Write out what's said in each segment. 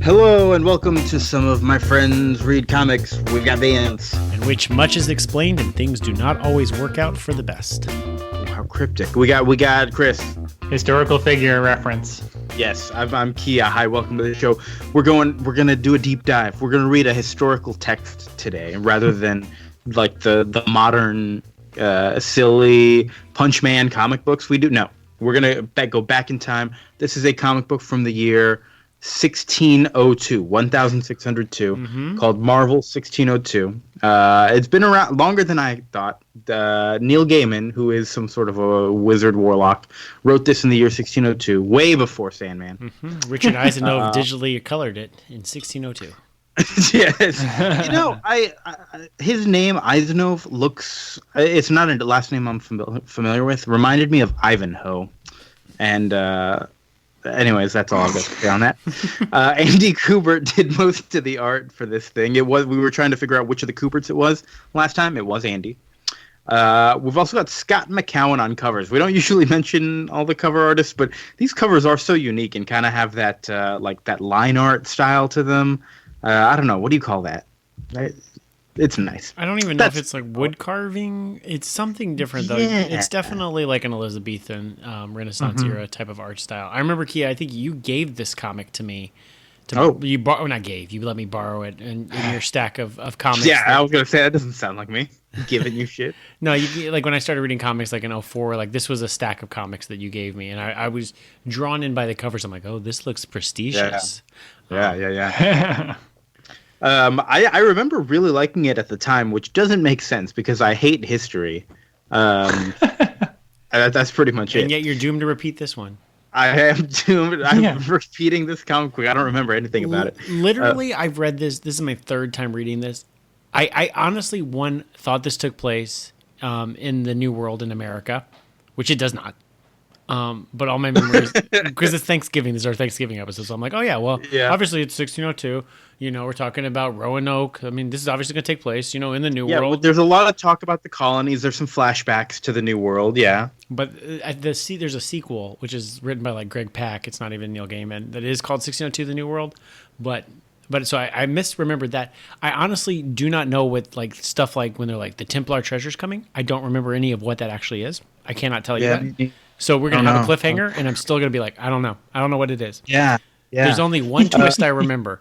Hello and welcome to Some of My Friends Read Comics. We've got Vance. In which much is explained and things do not always work out for the best. Oh, how cryptic. We got Chris. Historical figure reference. Yes, I'm Kia. Hi, welcome to the show. We're gonna do a deep dive. We're gonna read a historical text today, rather than like the modern silly Punch Man comic books we do. No, we're gonna go back in time. This is a comic book from the year 1602, called Marvel 1602. It's been around longer than I thought. Neil Gaiman, who is some sort of a wizard warlock, wrote this in the year 1602, way before Sandman. Richard Eisenhower digitally colored it in 1602. Yes. I his name Eisenhower looks. It's not a last name I'm familiar with. Reminded me of Ivanhoe, and. Anyways, that's all I've got to say on that. Andy Kubert did most of the art for this thing. We were trying to figure out which of the Kuberts it was last time. It was Andy. We've also got Scott McCowan on covers. We don't usually mention all the cover artists, but these covers are so unique and kind of have that that line art style to them. I don't know. What do you call that? It's nice. I don't even know if it's like wood carving. It's something different, though. Yeah. It's definitely like an Elizabethan Renaissance era type of art style. I remember, Kia, I think you gave this comic to me. You not gave. You let me borrow it in your stack of comics. Yeah, I was going to say, that doesn't sound like me giving you shit. No, like when I started reading comics like in 2004, like this was a stack of comics that you gave me. And I was drawn in by the covers. I'm like, oh, this looks prestigious. Yeah. I remember really liking it at the time, which doesn't make sense because I hate history. That's pretty much it. And yet you're doomed to repeat this one. I am doomed. I'm repeating this comic book. I don't remember anything about it. Literally, I've read this. This is my third time reading this. I honestly, thought this took place in the New World in America, which it does not. But all my memories, because it's Thanksgiving, this is our Thanksgiving episode, so I'm like, obviously it's 1602. We're talking about Roanoke. I mean, this is obviously going to take place, in the New World. Well, there's a lot of talk about the colonies. There's some flashbacks to the New World, yeah. But there's a sequel, which is written by like Greg Pak. It's not even Neil Gaiman. That is called 1602: The New World. But so I misremembered that. I honestly do not know what like stuff like when they're like the Templar treasure's coming. I don't remember any of what that actually is. I cannot tell you that. So we're going to have a cliffhanger, and I'm still going to be like, I don't know. I don't know what it is. Yeah. There's only one twist I remember.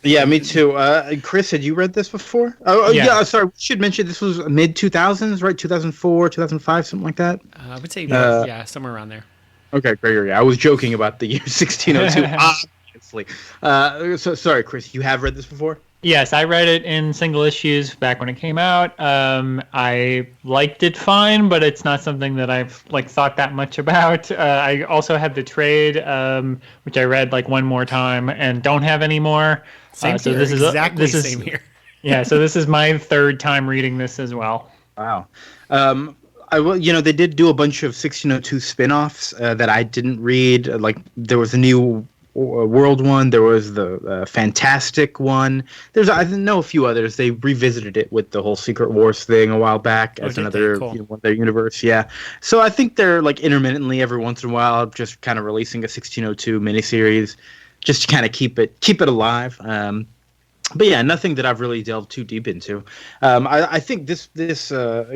Yeah, me too. Chris, had you read this before? Yeah. Sorry, we should mention this was mid-2000s, right? 2004, 2005, something like that? I would say, somewhere around there. Okay, great. I was joking about the year 1602, obviously. So, sorry, Chris, you have read this before? Yes, I read it in single issues back when it came out. I liked it fine, but it's not something that I've thought that much about. I also had the trade, which I read one more time and don't have anymore. Same so here. this is same here. Yeah, so this is my third time reading this as well. Wow. They did do a bunch of 1602 spin-offs that I didn't read. There was a new World one, there was the Fantastic one. I know a few others. They revisited it with the whole Secret Wars thing a while back as another one of their universe. Yeah, so I think they're intermittently every once in a while just kind of releasing a 1602 miniseries, just to kind of keep it alive. But yeah, nothing that I've really delved too deep into. I think this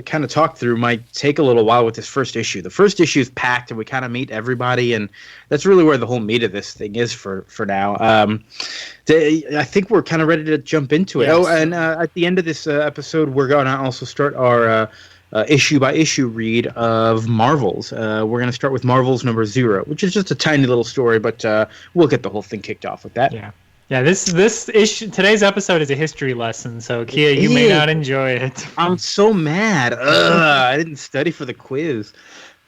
kind of talk through might take a little while with this first issue. The first issue is packed, and we kind of meet everybody, and that's really where the whole meat of this thing is for now. I think we're kind of ready to jump into it. Yes. Oh, and at the end of this episode, we're going to also start our issue by issue read of Marvels. We're going to start with Marvels number 0, which is just a tiny little story, but we'll get the whole thing kicked off with that. Yeah. Yeah, this issue, today's episode is a history lesson, so Kia, you may not enjoy it. I'm so mad. I didn't study for the quiz.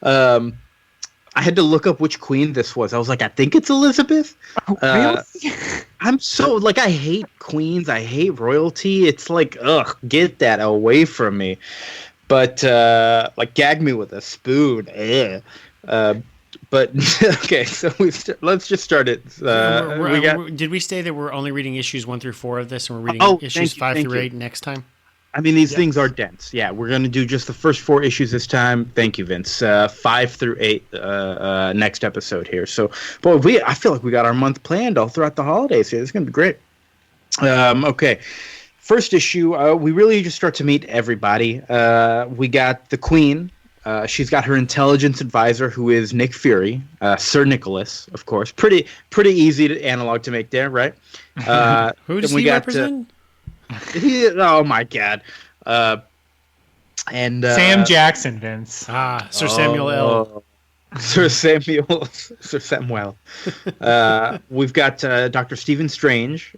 I had to look up which queen this was. I was like, I think it's Elizabeth. Oh, really? I'm so I hate queens. I hate royalty. It's get that away from me. But gag me with a spoon. But okay, so let's just start it. Did we say that we're only reading issues 1 through 4 of this, and we're reading issues 5 through 8 next time? I mean, these things are dense. Yeah, we're going to do just the first 4 issues this time. Thank you, Vince. 5 through 8 next episode here. So, boy, I feel like we got our month planned all throughout the holidays here. It's going to be great. Okay. First issue, we really just start to meet everybody. We got the Queen. She's got her intelligence advisor, who is Nick Fury, Sir Nicholas, of course. Pretty easy to analog to make there, right? Who does he represent? Oh my God! Sam Jackson, Vince. Sir Samuel L. Sir Samuel. We've got Dr. Stephen Strange.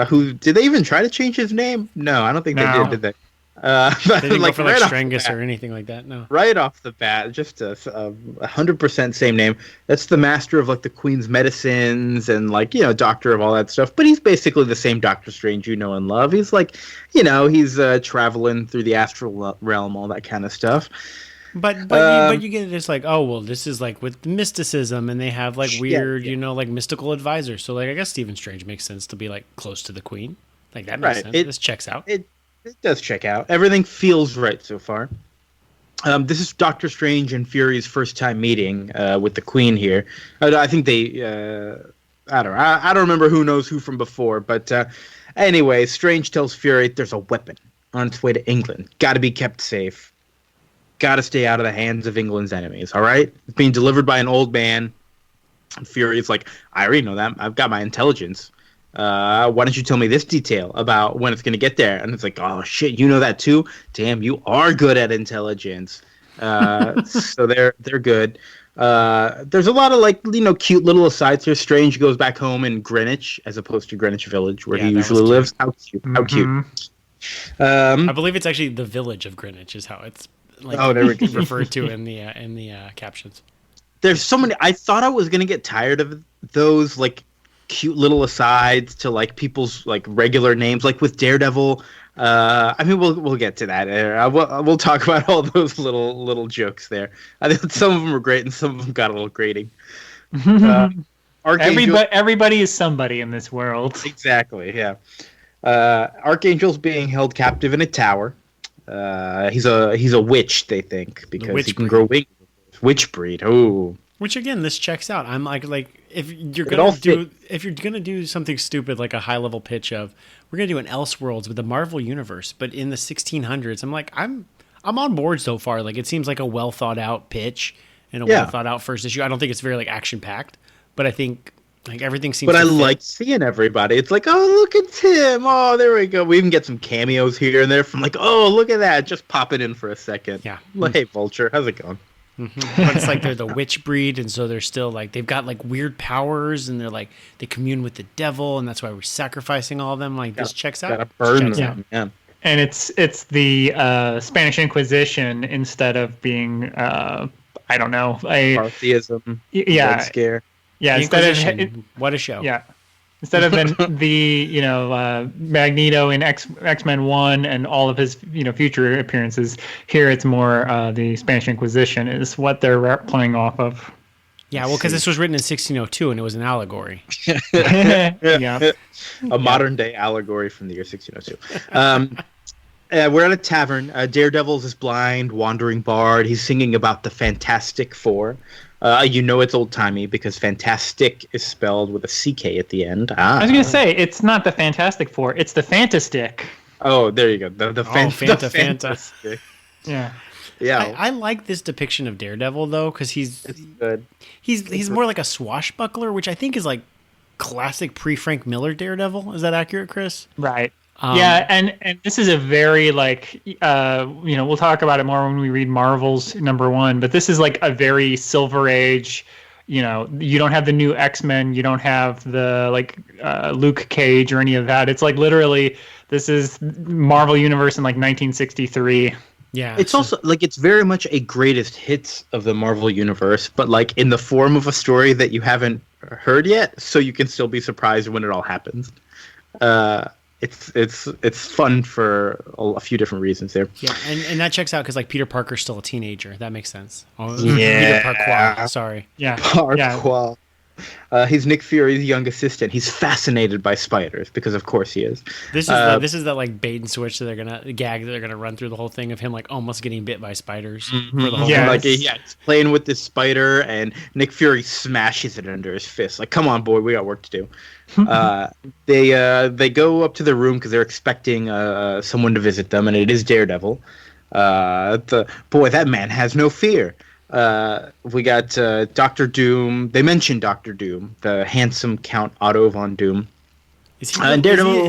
Who did they even try to change his name? No, I don't think they did they? They didn't go for like Strangus or anything like that. No. Right off the bat, just a 100% same name. That's the master of like the Queen's medicines and like doctor of all that stuff. But he's basically the same Doctor Strange you know and love. He's like he's traveling through the astral realm, all that kind of stuff. But you get it. It's like, oh well, this is like with mysticism, and they have like weird, like mystical advisors. So like, I guess Stephen Strange makes sense to be like close to the Queen. Like that makes sense. This checks out. It does check out. Everything feels right so far. This is Doctor Strange and Fury's first time meeting with the Queen here. I think they. I don't remember who knows who from before, but anyway, Strange tells Fury there's a weapon on its way to England. Got to be kept safe. Got to stay out of the hands of England's enemies. All right, it's being delivered by an old man. And Fury's like, I already know that. I've got my intelligence. Why don't you tell me this detail about when it's going to get there? And it's like, oh shit, you know that too? Damn, you are good at intelligence. So they're good. There's a lot of like cute little asides here. Strange goes back home in Greenwich as opposed to Greenwich Village where he usually lives. How cute! How cute! I believe it's actually the village of Greenwich is how it's like there we go. referred to in the captions. There's so many. I thought I was gonna get tired of those like cute little asides to like people's like regular names, like with Daredevil. I mean, we'll get to that. We'll talk about all those little jokes there. I think some of them were great and some of them got a little grating. Everybody is somebody in this world. Exactly. Yeah. Archangel's being held captive in a tower. He's a witch, they think, because he can grow wings. Witch breed. Oh. Which again, this checks out. I'm like if you're gonna do something stupid like a high level pitch of we're gonna do an Elseworlds with the Marvel universe, but in the 1600s, I'm like I'm on board so far. Like it seems like a well thought out pitch and a well thought out first issue. I don't think it's very like action packed, but I think like everything seems. But I like seeing everybody. It's like, oh, look at Tim. Oh, there we go. We even get some cameos here and there from like, oh, look at that. Just pop it in for a second. Yeah. Hey, Vulture, how's it going? Mm-hmm. But it's like they're the witch breed, and so they're still like they've got like weird powers, and they're like they commune with the devil, and that's why we're sacrificing all of them. Like this checks out. Gotta burn them. Yeah. And it's the Spanish Inquisition instead of being I don't know Martheism. Yeah. Red Scare. Yeah. What a show. Yeah. Instead of the Magneto in X-Men 1 and all of his future appearances, here it's more the Spanish Inquisition is what they're playing off of. Yeah, well, because this was written in 1602 and it was an allegory. Yeah, a modern day allegory from the year 1602. We're at a tavern. Daredevil's this blind, wandering bard. He's singing about the Fantastic Four. It's old-timey because fantastic is spelled with a CK at the end. I was going to say, it's not the Fantastic Four, it's the Fantastic. Oh, there you go. The Fanta. Yeah. Yeah. I like this depiction of Daredevil, though, because he's good. He's more like a swashbuckler, which I think is like classic pre-Frank Miller Daredevil. Is that accurate, Chris? Right. Yeah, and this is a very like we'll talk about it more when we read Marvel's #1, but this is like a very Silver Age. You don't have the new X-Men, you don't have the like Luke Cage or any of that. It's like literally this is Marvel Universe in like 1963. Yeah, it's also like it's very much a greatest hits of the Marvel Universe, but like in the form of a story that you haven't heard yet, so you can still be surprised when it all happens. It's fun for a few different reasons there. Yeah, and that checks out because like Peter Parker's still a teenager. That makes sense. Yeah. Peter Parquois. Sorry. Yeah. Parquois. He's Nick Fury's young assistant. He's fascinated by spiders because, of course, he is. This is that like bait and switch that they're gonna gag that they're gonna run through the whole thing of him like almost getting bit by spiders for the whole Yeah. Like, yeah, he's playing with this spider, and Nick Fury smashes it under his fist. Like, come on, boy, we got work to do. They go up to the room because they're expecting someone to visit them, and it is Daredevil. That man has no fear. We got Doctor Doom. They mentioned Doctor Doom, the handsome Count Otto von Doom. Is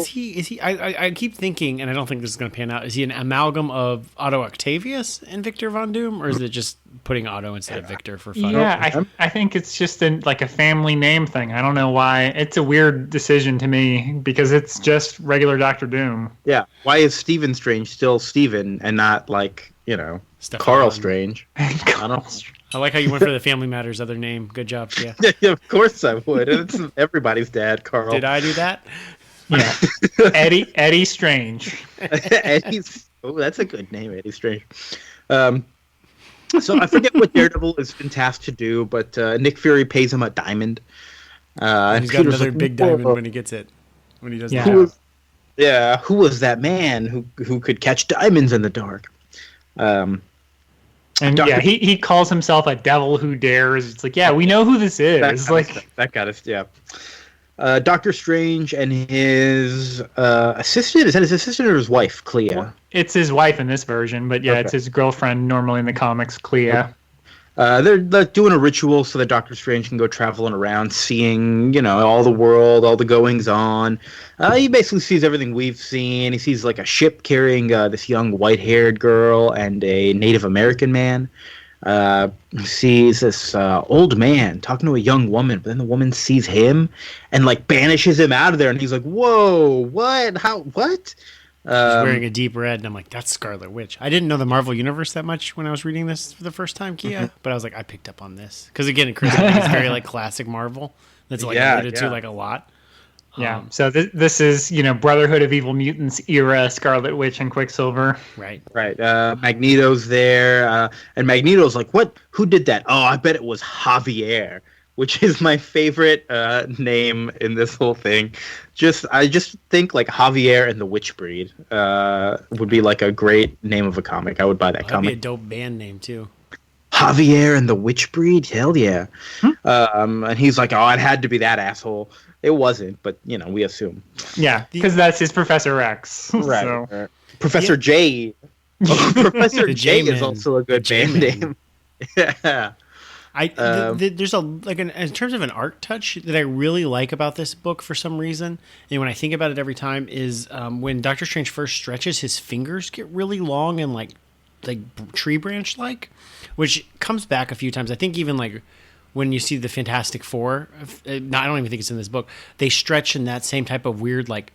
he? I keep thinking, and I don't think this is going to pan out. Is he an amalgam of Otto Octavius and Victor Von Doom, or is it just putting Otto instead of Victor for fun? Yeah, I think it's just like a family name thing. I don't know why. It's a weird decision to me because it's just regular Doctor Doom. Yeah. Why is Stephen Strange still Stephen and not like, Carl Strange? I don't. I like how you went for the Family Matters other name. Good job, yeah. Yeah, of course I would. It's everybody's dad, Carl. Did I do that? Yeah. Eddie Strange. That's a good name, Eddie Strange. So I forget what Daredevil is been tasked to do, but Nick Fury pays him a diamond. And he's got another big diamond when he gets it. When he does Yeah. that. Who was that man who could catch diamonds in the dark? And he calls himself a devil who dares. It's like, yeah, we know who this is. That got us, yeah. Doctor Strange and his assistant. Is that his assistant or his wife, Clea? It's his wife in this version, but yeah, It's his girlfriend normally in the comics, Clea. Okay. They're doing a ritual so that Doctor Strange can go traveling around, seeing, all the world, all the goings on. He basically sees everything we've seen. He sees like a ship carrying this young white-haired girl and a Native American man. He sees this old man talking to a young woman, but then the woman sees him and like banishes him out of there. And he's like, "Whoa, what? How? What?" He's wearing a deep red, and I'm like, that's Scarlet Witch. I didn't know the Marvel Universe that much when I was reading this for the first time, Kia, but I was like, I picked up on this. Because again, Chris, I think it's very like classic Marvel. That's like alluded to like a lot. Yeah, so this is, Brotherhood of Evil Mutants era Scarlet Witch and Quicksilver. Right. Magneto's there, and Magneto's like, "What? Who did that? Oh, I bet it was Javier," which is my favorite name in this whole thing. I just think like Javier and the Witchbreed would be like a great name of a comic. I would buy that That'd comic. be a dope band name too. Javier and the Witchbreed? Hell yeah. And he's like, "Oh, it had to be that asshole." It wasn't, but we assume. Yeah, because that's his Professor X. Right. So. Professor J. Oh, Professor The J J-Man. is also a good band name. Yeah. There's in terms of an art touch that I really like about this book for some reason, and when I think about it every time is when Doctor Strange first stretches, his fingers get really long and like tree branch like, which comes back a few times. I think even like when you see the Fantastic Four, I don't even think it's in this book, they stretch in that same type of weird like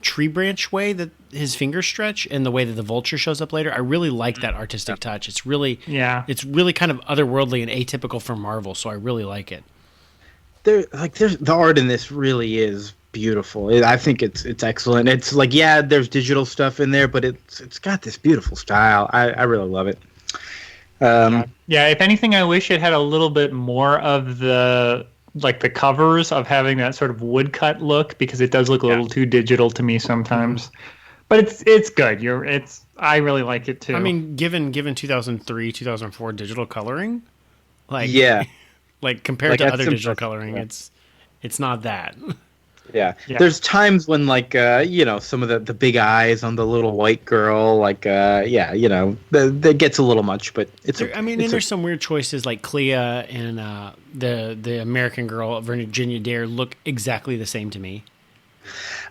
tree branch way that his fingers stretch, and the way that the Vulture shows up later. I really like that artistic touch. It's really kind of otherworldly and atypical for Marvel, so I really like it. There's the art in this really is beautiful. I think it's excellent. It's like, yeah, there's digital stuff in there, but it's got this beautiful style. I really love it. If anything, I wish it had a little bit more of the covers of having that sort of woodcut look, because it does look a little too digital to me sometimes. But it's good. I really like it too. I mean, given 2003, 2004 digital coloring, like compared to other digital coloring, it's not that. Yeah. There's times when some of the big eyes on the little white girl, that gets a little much, but there's some weird choices like Clea and the American girl Virginia Dare look exactly the same to me.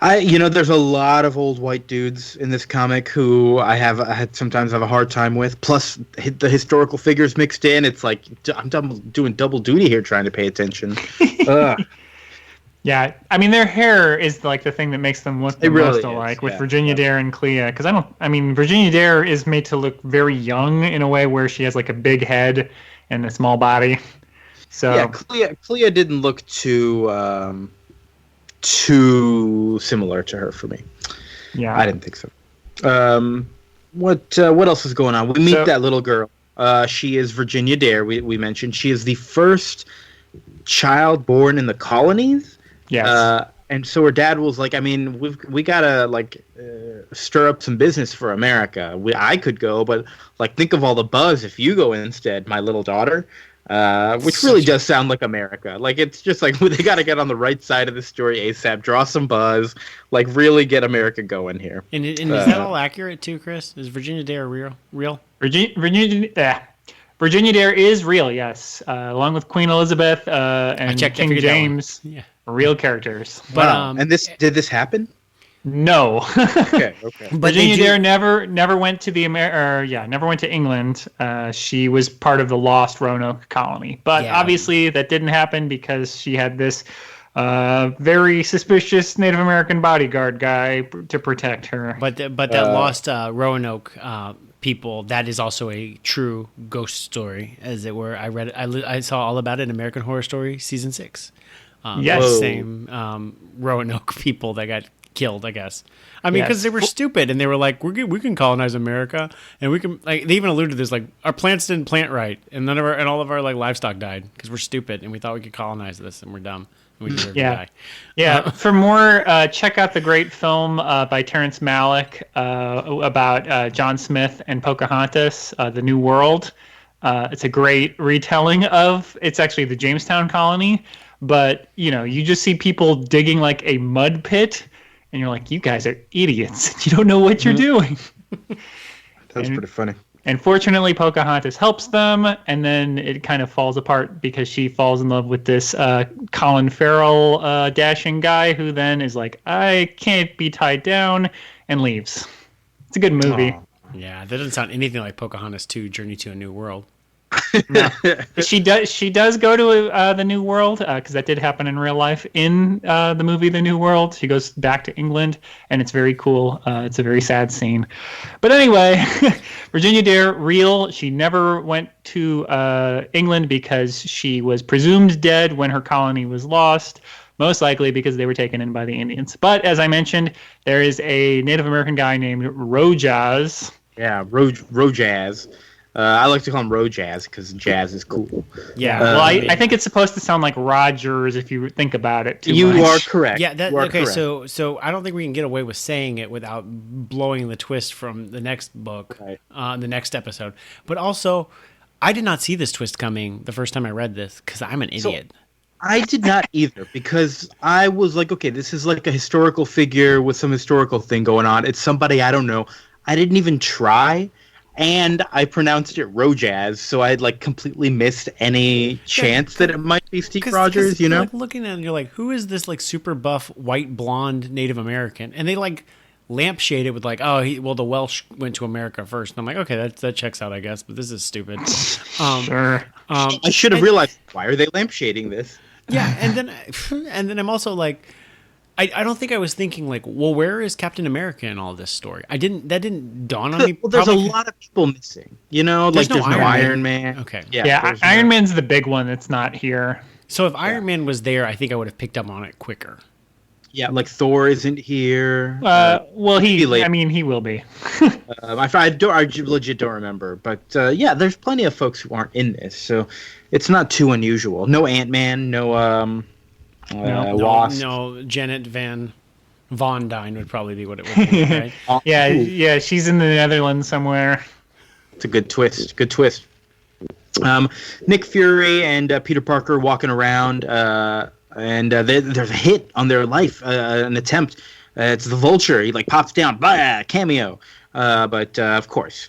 There's a lot of old white dudes in this comic who I sometimes have a hard time with. Plus the historical figures mixed in. It's like I'm doing double duty here trying to pay attention. Yeah, I mean, their hair is like the thing that makes them look the most alike with Virginia Dare and Clea. Because Virginia Dare is made to look very young in a way where she has like a big head and a small body. So yeah, Clea didn't look too similar to her for me. Yeah, I didn't think so. What else is going on? We meet that little girl. She is Virginia Dare. We mentioned she is the first child born in the colonies. Yes. And so her dad was like, I mean, we gotta like stir up some business for America. I could go, but like think of all the buzz if you go instead, my little daughter. Which really does sound like America. Like it's just like they gotta get on the right side of the story ASAP, draw some buzz, like really get America going here. And is that all accurate too, Chris? Is Virginia Dare real? Virginia Dare is real, yes. Along with Queen Elizabeth and King James, real characters. But and did this happen? No. Okay. But Virginia Dare never went to never went to England. She was part of the lost Roanoke colony. But obviously that didn't happen because she had this very suspicious Native American bodyguard guy to protect her. But that lost Roanoke people, that is also a true ghost story, as it were. I saw all about it in American Horror Story season 6. Yes. Same Roanoke people that got killed, I guess. I mean, because they were stupid and they were like, we can colonize America and we can, like, they even alluded to this, like, our plants didn't plant right and all of our like livestock died because we're stupid and we thought we could colonize this and we're dumb. We deserve to die. Yeah. For more, check out the great film by Terrence Malick about John Smith and Pocahontas, The New World. It's a great retelling of, it's actually the Jamestown colony, but you just see people digging like a mud pit, and you're like, you guys are idiots. You don't know what you're doing. That's pretty funny. And fortunately, Pocahontas helps them, and then it kind of falls apart because she falls in love with this Colin Farrell dashing guy who then is like, I can't be tied down, and leaves. It's a good movie. Aww. Yeah, that doesn't sound anything like Pocahontas 2, Journey to a New World. No. She does go to the New World because that did happen in real life in the movie The New World. She goes back to England, and it's very cool. It's a very sad scene. But anyway, Virginia Dare, real. She never went to England because she was presumed dead when her colony was lost, most likely because they were taken in by the Indians. But as I mentioned, there is a Native American guy named Rojaz. Yeah, Rojaz. I like to call him Rojaz because jazz is cool. Yeah, well, I think it's supposed to sound like Rogers if you think about it too much. You are correct. Yeah, okay, correct. so I don't think we can get away with saying it without blowing the twist from the next book, the next episode. But also, I did not see this twist coming the first time I read this because I'm an idiot. I did not either because I was like, okay, this is like a historical figure with some historical thing going on. It's somebody I don't know. I didn't even try. And I pronounced it Rojaz, so I like completely missed any chance that it might be Steve Rogers. You're like looking at it, and you're like, who is this like super buff white blonde Native American? And they like lampshade it with like, the Welsh went to America first. And I'm like, okay, that checks out, I guess. But this is stupid. Sure. I should have realized, why are they lampshading this? Yeah, and then I'm also like, I don't think I was thinking like, well, where is Captain America in all this story? That didn't dawn on me. Well, there's a lot of people missing. There's no Iron Man. Okay. Yeah, Iron Man's the big one that's not here. So if Iron Man was there, I think I would have picked up on it quicker. Yeah, like Thor isn't here. Well, he will be. I legit don't remember. But yeah, there's plenty of folks who aren't in this, so it's not too unusual. No Ant-Man, no Wasp. No, Janet Von Dyne would probably be what it would be, right? Yeah, she's in the Netherlands somewhere. It's a good twist. Good twist. Nick Fury and Peter Parker walking around, and there's a hit on their life, an attempt. It's the Vulture. He like pops down, blah, cameo. But of course,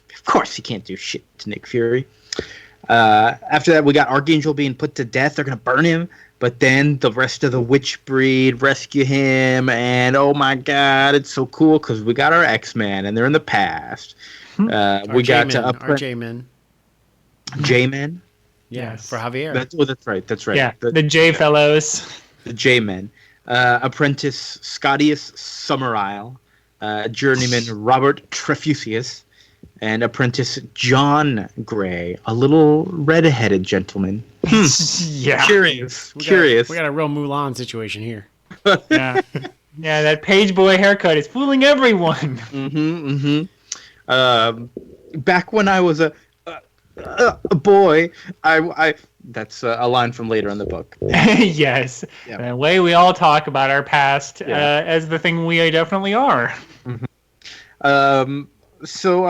he can't do shit to Nick Fury. After that, we got Archangel being put to death. They're gonna burn him. But then the rest of the witch breed rescue him, and oh my god, it's so cool because we got our X-Men, and they're in the past. We got our J-Men. J-Men? Yeah, yes. For Javier. That's right. Yeah, the J-Fellows. The J-Men. Apprentice Scottius Summerisle, journeyman Robert Trefusius, and apprentice John Grey, a little red-headed gentleman. Yeah. Curious. We got a real Mulan situation here. Yeah, that page boy haircut is fooling everyone. Back when I was Boy, I. That's a line from later in the book. Yes, Yeah. the way we all talk about our past Yeah. as the thing we definitely are. So,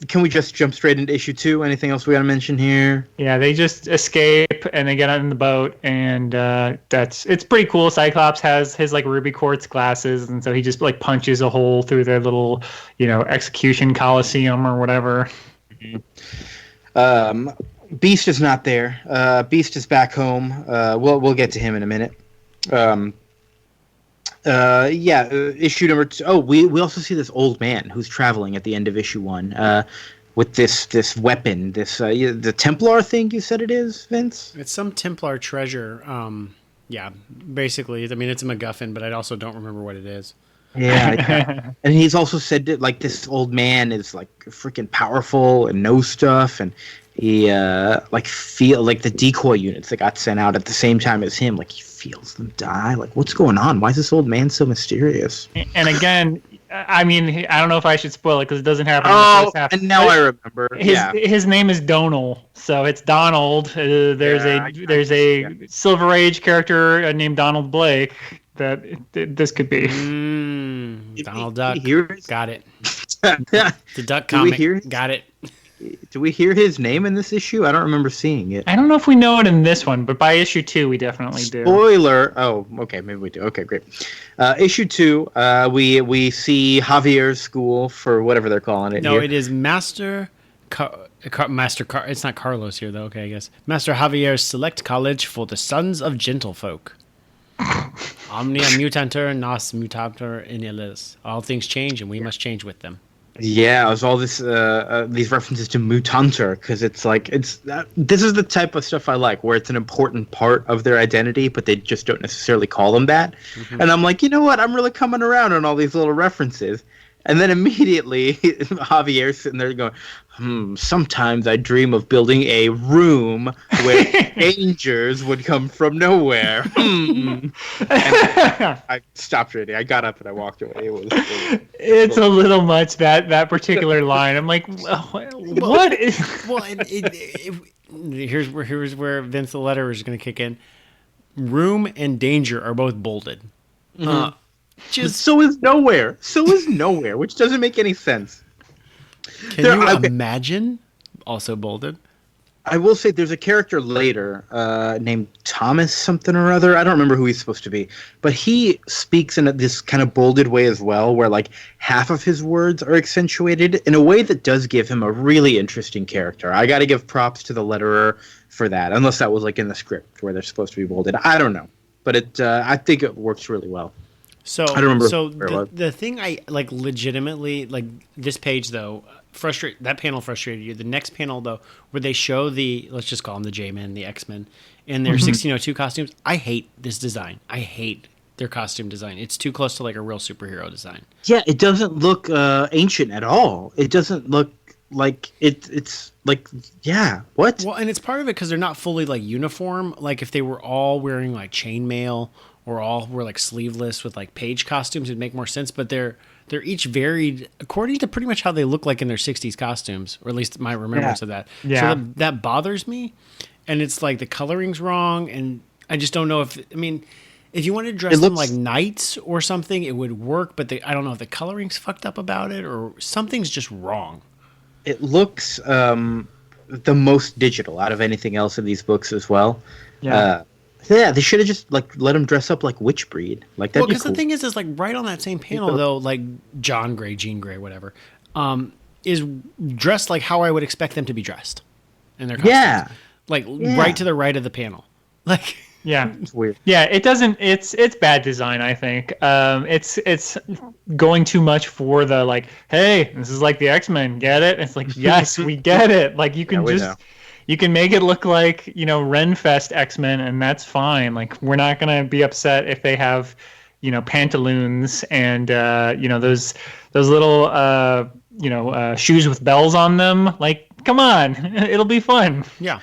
can we just jump straight into issue 2? Anything else we got to mention here? Yeah, they just escape and they get on the boat, and it's pretty cool. Cyclops has his like ruby quartz glasses, and so he just like punches a hole through their little, execution coliseum or whatever. Beast is not there. Beast is back home. We'll get to him in a minute. Issue number 2. Oh, we also see this old man who's traveling at the end of issue 1. With this weapon, the Templar thing you said it is, Vince? It's some Templar treasure. Yeah, basically. I mean, it's a MacGuffin, but I also don't remember what it is. Yeah. And he's also said that like this old man is like freaking powerful and knows stuff, and he feel like the decoy units that got sent out at the same time as him, like he feels them die. Like, what's going on? Why is this old man so mysterious? And again, I mean, I don't know if I should spoil it because it doesn't happen in the first half. And now I remember. His name is Donal, so it's Donald. There's a Silver Age character named Donald Blake that this could be. Donald Duck. Got it. The Duck comic. Got it. Do we hear his name in this issue? I don't remember seeing it. I don't know if we know it in this one, but by issue 2, we definitely do. Spoiler! Oh, okay, maybe we do. Okay, great. Issue 2, we see Javier's school for whatever they're calling it. No, here. it is Master. It's not Carlos here though. Okay, I guess Master Javier's Select College for the Sons of Gentlefolk. Omnia mutantur, nos mutantur in illis. All things change, and we must change with them. Yeah, it was all this these references to mutantur because it's like this is the type of stuff I like where it's an important part of their identity, but they just don't necessarily call them that. Mm-hmm. And I'm like, you know what? I'm really coming around on all these little references. And then immediately Javier's sitting there going, sometimes I dream of building a room where dangers would come from nowhere. And I stopped reading. I got up and I walked away. It's a little much, that particular line. I'm like, what is... Well, here's where Vince the Letterer is going to kick in. Room and danger are both bolded. Mm-hmm. So is nowhere, which doesn't make any sense. Can you imagine? Also bolded. I will say there's a character later named Thomas something or other. I don't remember who he's supposed to be, but he speaks in this kind of bolded way as well, where like half of his words are accentuated in a way that does give him a really interesting character. I got to give props to the letterer for that, unless that was like in the script where they're supposed to be bolded. I don't know, but I think it works really well. So I don't remember. So the thing I like legitimately like this page though that panel frustrated you. The next panel though, where they show let's just call them the J-Men, the X-Men, in their 1602 costumes. I hate this design. I hate their costume design. It's too close to like a real superhero design. Yeah, it doesn't look ancient at all. It doesn't look like it's like what? Well, and it's part of it because they're not fully like uniform. Like if they were all wearing like chainmail. Or all were like sleeveless with like page costumes, it'd make more sense. But they're each varied according to pretty much how they look like in their 60s costumes, or at least my remembrance of that. Yeah. So that bothers me, and it's like the coloring's wrong, and I just don't know if you wanted to dress them like knights or something, it would work. But I don't know if the coloring's fucked up about it or something's just wrong. It looks the most digital out of anything else in these books as well. Yeah. Yeah, they should have just like let him dress up like Witchbreed. Like that. Well, because the thing is like right on that same panel though, like Jean Grey, whatever, is dressed like how I would expect them to be dressed in their costumes. Right to the right of the panel. Like it's weird. Yeah, it doesn't. It's bad design. I think it's going too much for the like. Hey, this is like the X-Men. Get it? It's like yes, we get it. Like you can You can make it look like, Renfest X-Men, and that's fine. Like, we're not going to be upset if they have, pantaloons and, those little, shoes with bells on them. Like, come on. It'll be fun. Yeah.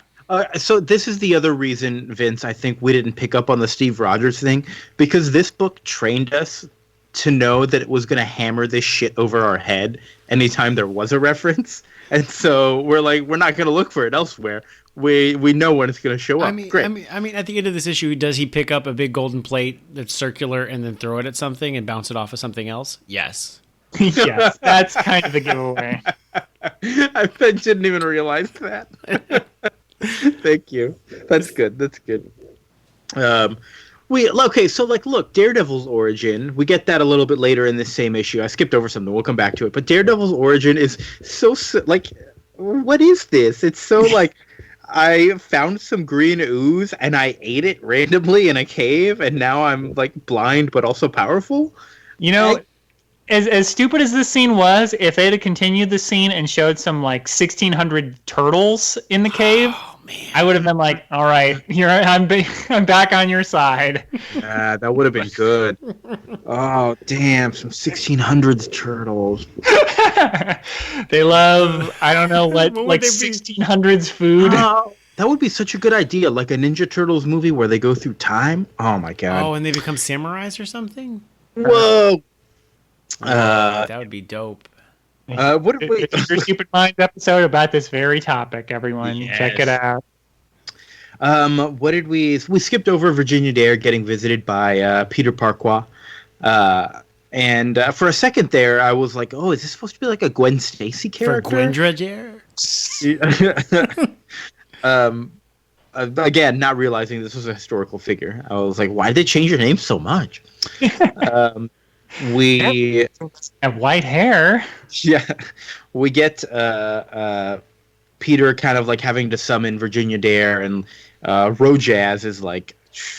So this is the other reason, Vince, I think we didn't pick up on the Steve Rogers thing, because this book trained us to know that it was going to hammer this shit over our head anytime there was a reference. and so we're like, we're not going to look for it elsewhere. We know when it's going to show up. Great. I mean, at the end of this issue, does he pick up a big golden plate that's circular and then throw it at something and bounce it off of something else? Yes. Yes, that's kind of the giveaway. I didn't even realize that. Thank you. That's good. Okay, so like, look, Daredevil's origin, we get that a little bit later in this same issue. I skipped over something. We'll come back to it. But Daredevil's origin is so like, what is this? It's so like, I found some green ooze and I ate it randomly in a cave, and now I'm like blind but also powerful. You know, as stupid as this scene was, if they had continued the scene and showed some like 1600 turtles in the cave, I would have been like, all right, here I'm back on your side. That would have been good. Oh, damn, some 1600s turtles. They love, I don't know, what like 1600s food. That would be such a good idea, like a Ninja Turtles movie where they go through time. Oh, my God. Oh, and they become samurais or something? Whoa. That would be dope. It's your Stupid Minds episode about this very topic, everyone. Yes. Check it out. What did we skipped over Virginia Dare getting visited by Peter Parquois. And for a second there, I was like, oh, is this supposed to be like a Gwen Stacy character? For Gwendra Dare? Again, not realizing this was a historical figure. I was like, why did they change your name so much? We have white hair. Yeah, we get Peter kind of like having to summon Virginia Dare, and Rojaz is like,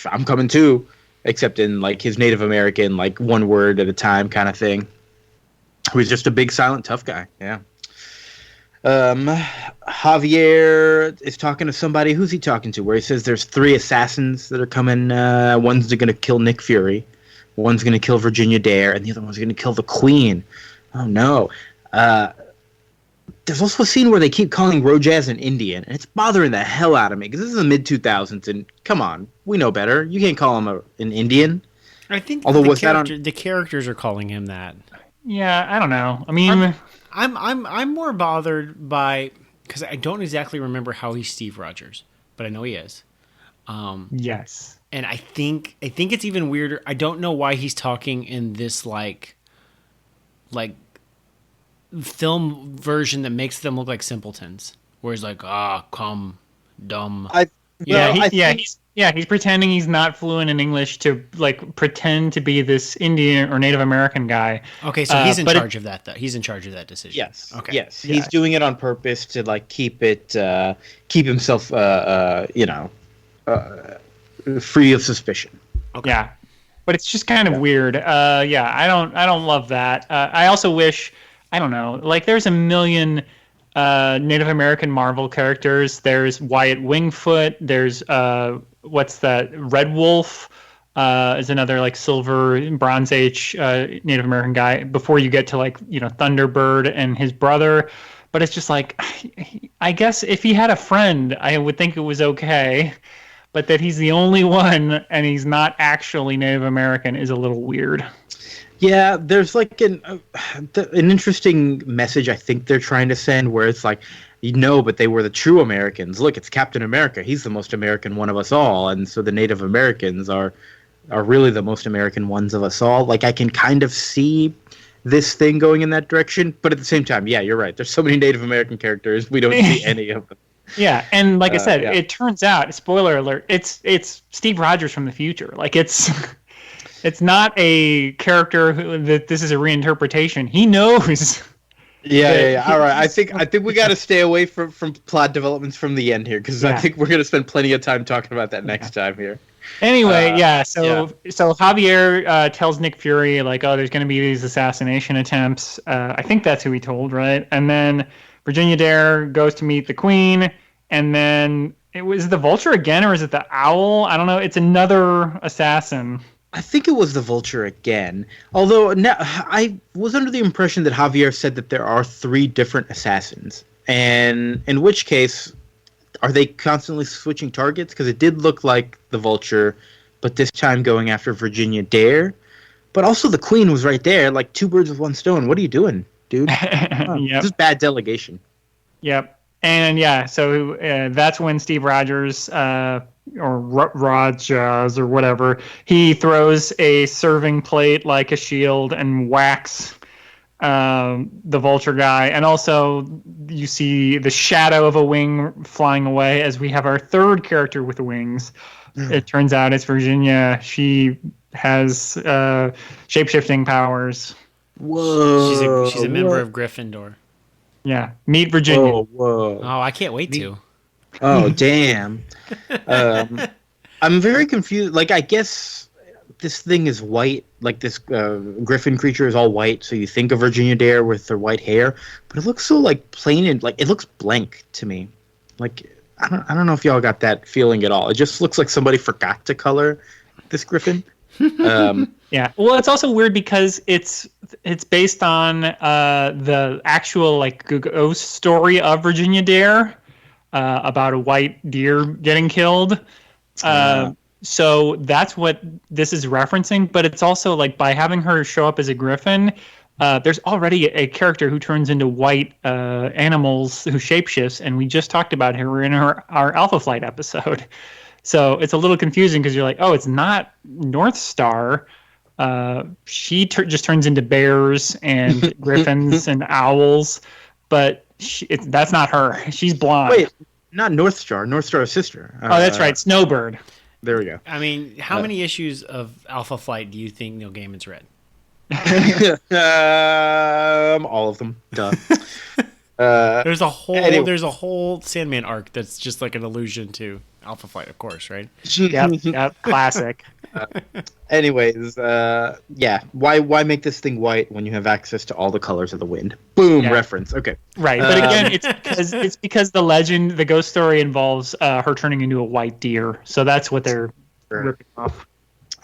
I'm coming too, except in like his Native American, like one word at a time kind of thing. Who's just a big silent tough guy. Yeah. Javier is talking to somebody. Who's he talking to? Where he says there's 3 assassins that are coming. One's going to kill Nick Fury. One's going to kill Virginia Dare, and the other one's going to kill the Queen. Oh, no. There's also a scene where they keep calling Rojaz an Indian, and it's bothering the hell out of me, because this is the mid-2000s, and come on, we know better. You can't call him an Indian. I think the characters are calling him that. Yeah, I don't know. I mean... I'm more bothered by... Because I don't exactly remember how he's Steve Rogers, but I know he is. Yes. And I think it's even weirder. I don't know why he's talking in this like film version that makes them look like simpletons. Where he's like, come, dumb. He's pretending he's not fluent in English to like pretend to be this Indian or Native American guy. Okay, so he's in charge of that, though. He's in charge of that decision. Yes. Okay. Yes, he's doing it on purpose to like keep himself, free of suspicion. Okay. Yeah, but it's just kind of weird. I don't love that. I also wish, I don't know, like there's a million Native American Marvel characters. There's Wyatt Wingfoot. There's what's that? Red Wolf is another like Silver Bronze Age Native American guy. Before you get to like Thunderbird and his brother. But it's just like, I guess if he had a friend, I would think it was okay. But that he's the only one and he's not actually Native American is a little weird. Yeah, there's like an interesting message I think they're trying to send, where it's like, but they were the true Americans. Look, it's Captain America. He's the most American one of us all, and so the Native Americans are really the most American ones of us all. Like, I can kind of see this thing going in that direction, but at the same time, yeah, you're right. There's so many Native American characters, we don't see any of them. Yeah, and like I said, It turns out, spoiler alert, it's Steve Rogers from the future. Like it's not a character that this is a reinterpretation. He knows. Yeah. All right. I think we got to stay away from plot developments from the end here, because I think we're going to spend plenty of time talking about that next time here. Anyway, So Javier tells Nick Fury like, oh, there's going to be these assassination attempts. I think that's who he told, right? And then Virginia Dare goes to meet the Queen, and then it was the Vulture again, or is it the Owl? I don't know. It's another assassin. I think it was the Vulture again. Although I was under the impression that Javier said that there are 3 different assassins, and in which case, are they constantly switching targets? Because it did look like the Vulture, but this time going after Virginia Dare. But also the Queen was right there, like 2 birds with 1 stone. What are you doing, dude? Yep. This is bad delegation. Yep. And yeah, so that's when Steve Rogers, Rogers or whatever, he throws a serving plate like a shield and whacks the vulture guy. And also you see the shadow of a wing flying away as we have our third character with wings. It turns out it's Virginia. She has shape-shifting powers. Whoa! She's a member of Gryffindor. Yeah, meet Virginia. Whoa! Oh, I can't wait to. Oh, damn. I'm very confused. Like, I guess this thing is white. Like, this griffin creature is all white, so you think of Virginia Dare with her white hair. But it looks so, like, plain and, like, it looks blank to me. Like, I don't know if y'all got that feeling at all. It just looks like somebody forgot to color this griffin. Yeah. Well, it's also weird because it's based on the actual like ghost story of Virginia Dare about a white deer getting killed. So that's what this is referencing. But it's also like by having her show up as a griffin, there's already a character who turns into white animals who shapeshifts, and we just talked about her in our Alpha Flight episode. So it's a little confusing because you're like, oh, it's not North Star. She just turns into bears and griffins and owls, but that's not her. She's blonde. Wait, not North Star. North Star's sister. Oh, that's right, Snowbird. There we go. I mean, how many issues of Alpha Flight do you think Neil Gaiman's read? All of them. Duh. There's a whole Sandman arc that's just like an allusion to Alpha Flight, of course, right? Yep, classic. Anyways, yeah. Why make this thing white when you have access to all the colors of the wind? Boom, reference. Okay. Right, but again, it's because the legend, the ghost story involves her turning into a white deer, so that's what they're ripping off.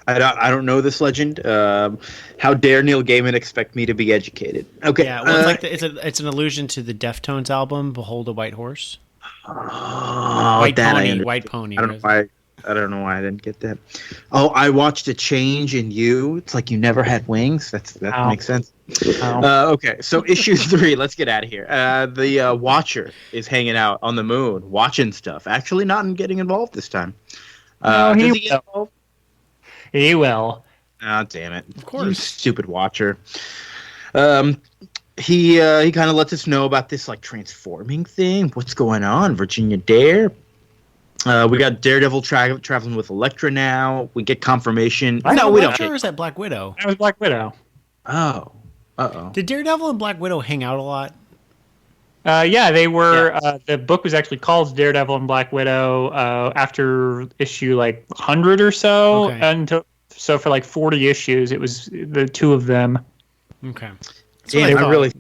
I don't know this legend. How dare Neil Gaiman expect me to be educated? Okay. Yeah, well, it's an allusion to the Deftones album, "Behold a White Horse." White Pony. I don't know why I didn't get that. Oh, I watched A Change in You. It's like you never had wings. That makes sense. Okay, so issue 3. Let's get out of here. The Watcher is hanging out on the moon, watching stuff. Actually, not getting involved this time. No, does he get involved? He will. Oh, damn it. Of course. You stupid Watcher. He kind of lets us know about this like transforming thing. What's going on, Virginia Dare? We got Daredevil traveling with Elektra now. We get confirmation. No, we don't. Or is that Black Widow? That was Black Widow. Oh. Uh-oh. Did Daredevil and Black Widow hang out a lot? Yeah, they were. Yes. The book was actually called Daredevil and Black Widow after issue like 100 or so. Okay. And so for like 40 issues, it was the two of them. Okay. Damn,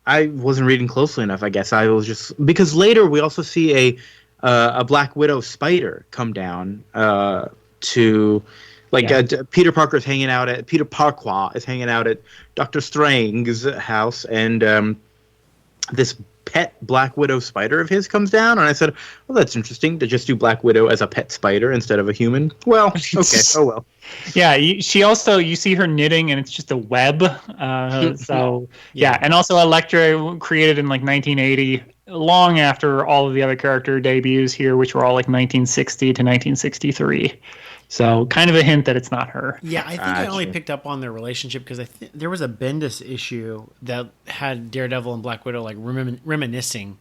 I wasn't reading closely enough, I guess. I was just... Because later we also see a Black Widow spider come down to... Like, Peter Parker is hanging out at... Peter Parquois is hanging out at Dr. Strange's house, and this pet Black Widow spider of his comes down, and I said, well, that's interesting to just do Black Widow as a pet spider instead of a human. Well, okay, oh well. Yeah, she also, you see her knitting, and it's just a web. So, yeah, and also Elektra created in, like, 1980, long after all of the other character debuts here, which were all, like, 1960 to 1963. So, kind of a hint that it's not her. Yeah, I think I only picked up on their relationship because there was a Bendis issue that had Daredevil and Black Widow like reminiscing,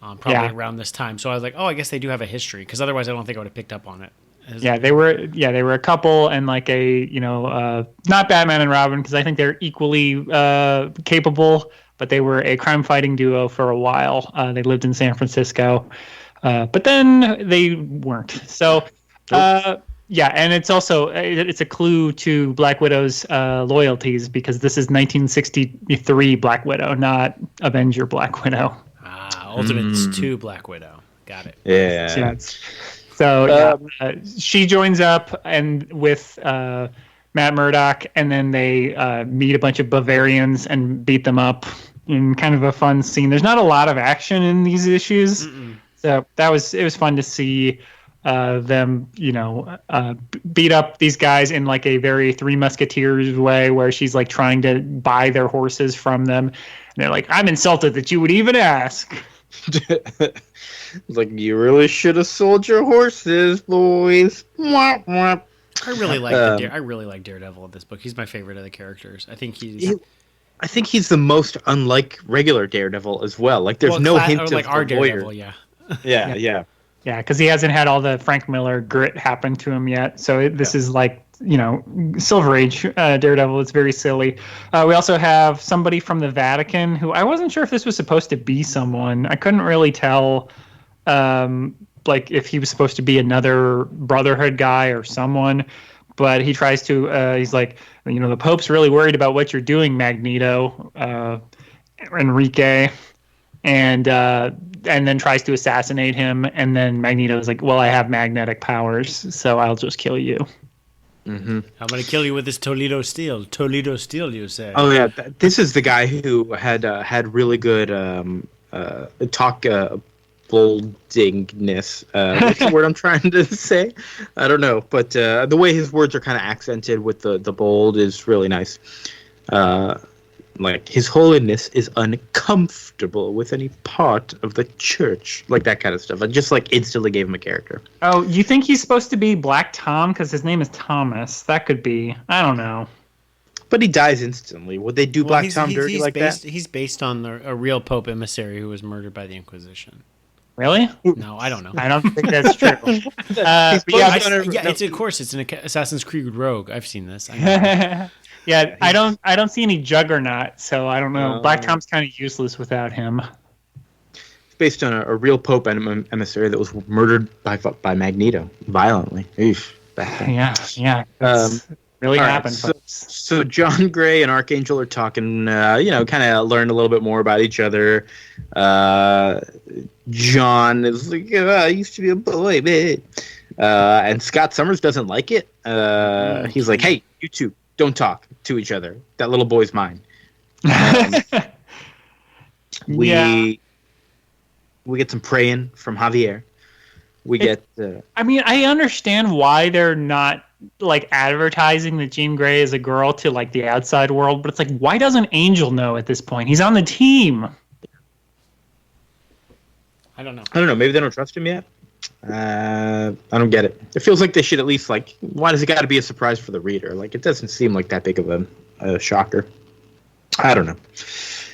probably around this time. So I was like, oh, I guess they do have a history because otherwise I don't think I would have picked up on it. They were a couple and like a not Batman and Robin because I think they're equally capable, but they were a crime fighting duo for a while. They lived in San Francisco, but then they weren't. So. Yeah, and it's also it's a clue to Black Widow's loyalties because this is 1963 Black Widow, not Avenger Black Widow. Ultimates 2 Black Widow. Got it. Yeah. So she joins up and with Matt Murdock, and then they meet a bunch of Bavarians and beat them up in kind of a fun scene. There's not a lot of action in these issues, so it was fun to see. Them, beat up these guys in like a very Three Musketeers way where she's like trying to buy their horses from them. And they're like, I'm insulted that you would even ask. Like, you really should have sold your horses, boys. Mwah, mwah. I really like Daredevil in this book. He's my favorite of the characters. I think I think he's the most unlike regular Daredevil as well. Like, there's no hint of like our the lawyer. Daredevil, yeah. Yeah. Yeah, because he hasn't had all the Frank Miller grit happen to him yet. So this is like, Silver Age Daredevil. It's very silly. We also have somebody from the Vatican who I wasn't sure if this was supposed to be someone. I couldn't really tell, like if he was supposed to be another Brotherhood guy or someone. But he tries to. He's like, the Pope's really worried about what you're doing, Magneto, Enrique, and then tries to assassinate him. And then Magneto's like, well, I have magnetic powers, so I'll just kill you. Mm-hmm. I'm gonna kill you with this Toledo steel. Toledo steel, you say? Oh yeah, this is the guy who had really good talk boldingness. What's the word I'm trying to say? I don't know, but the way his words are kind of accented with the bold is really nice. Like, His Holiness is uncomfortable with any part of the church, like that kind of stuff. I just instantly gave him a character. Oh, you think he's supposed to be Black Tom because his name is Thomas? That could be. I don't know. But he dies instantly. Would they do Black Tom dirty like that? He's based on a real Pope emissary who was murdered by the Inquisition. Really? No, I don't know. I don't think that's true. It's of course it's an Assassin's Creed rogue. I've seen this. Yeah, I don't see any Juggernaut, so I don't know. Black Tom's kind of useless without him. It's based on a real Pope emissary that was murdered by Magneto violently. Oof, yeah. Really happened. So John Gray and Archangel are talking. Kind of learn a little bit more about each other. John is like, I used to be a boy, man. And Scott Summers doesn't like it. He's like, hey, you two, don't talk to each other. That little boy's mine. We get some praying from Javier. I understand why they're not advertising that Jean Grey is a girl to the outside world, but it's like, why doesn't Angel know at this point? He's on the team. I don't know. Maybe they don't trust him yet. I don't get it. It feels like they should at least why does it got to be a surprise for the reader? It doesn't seem like that big of a shocker. I don't know.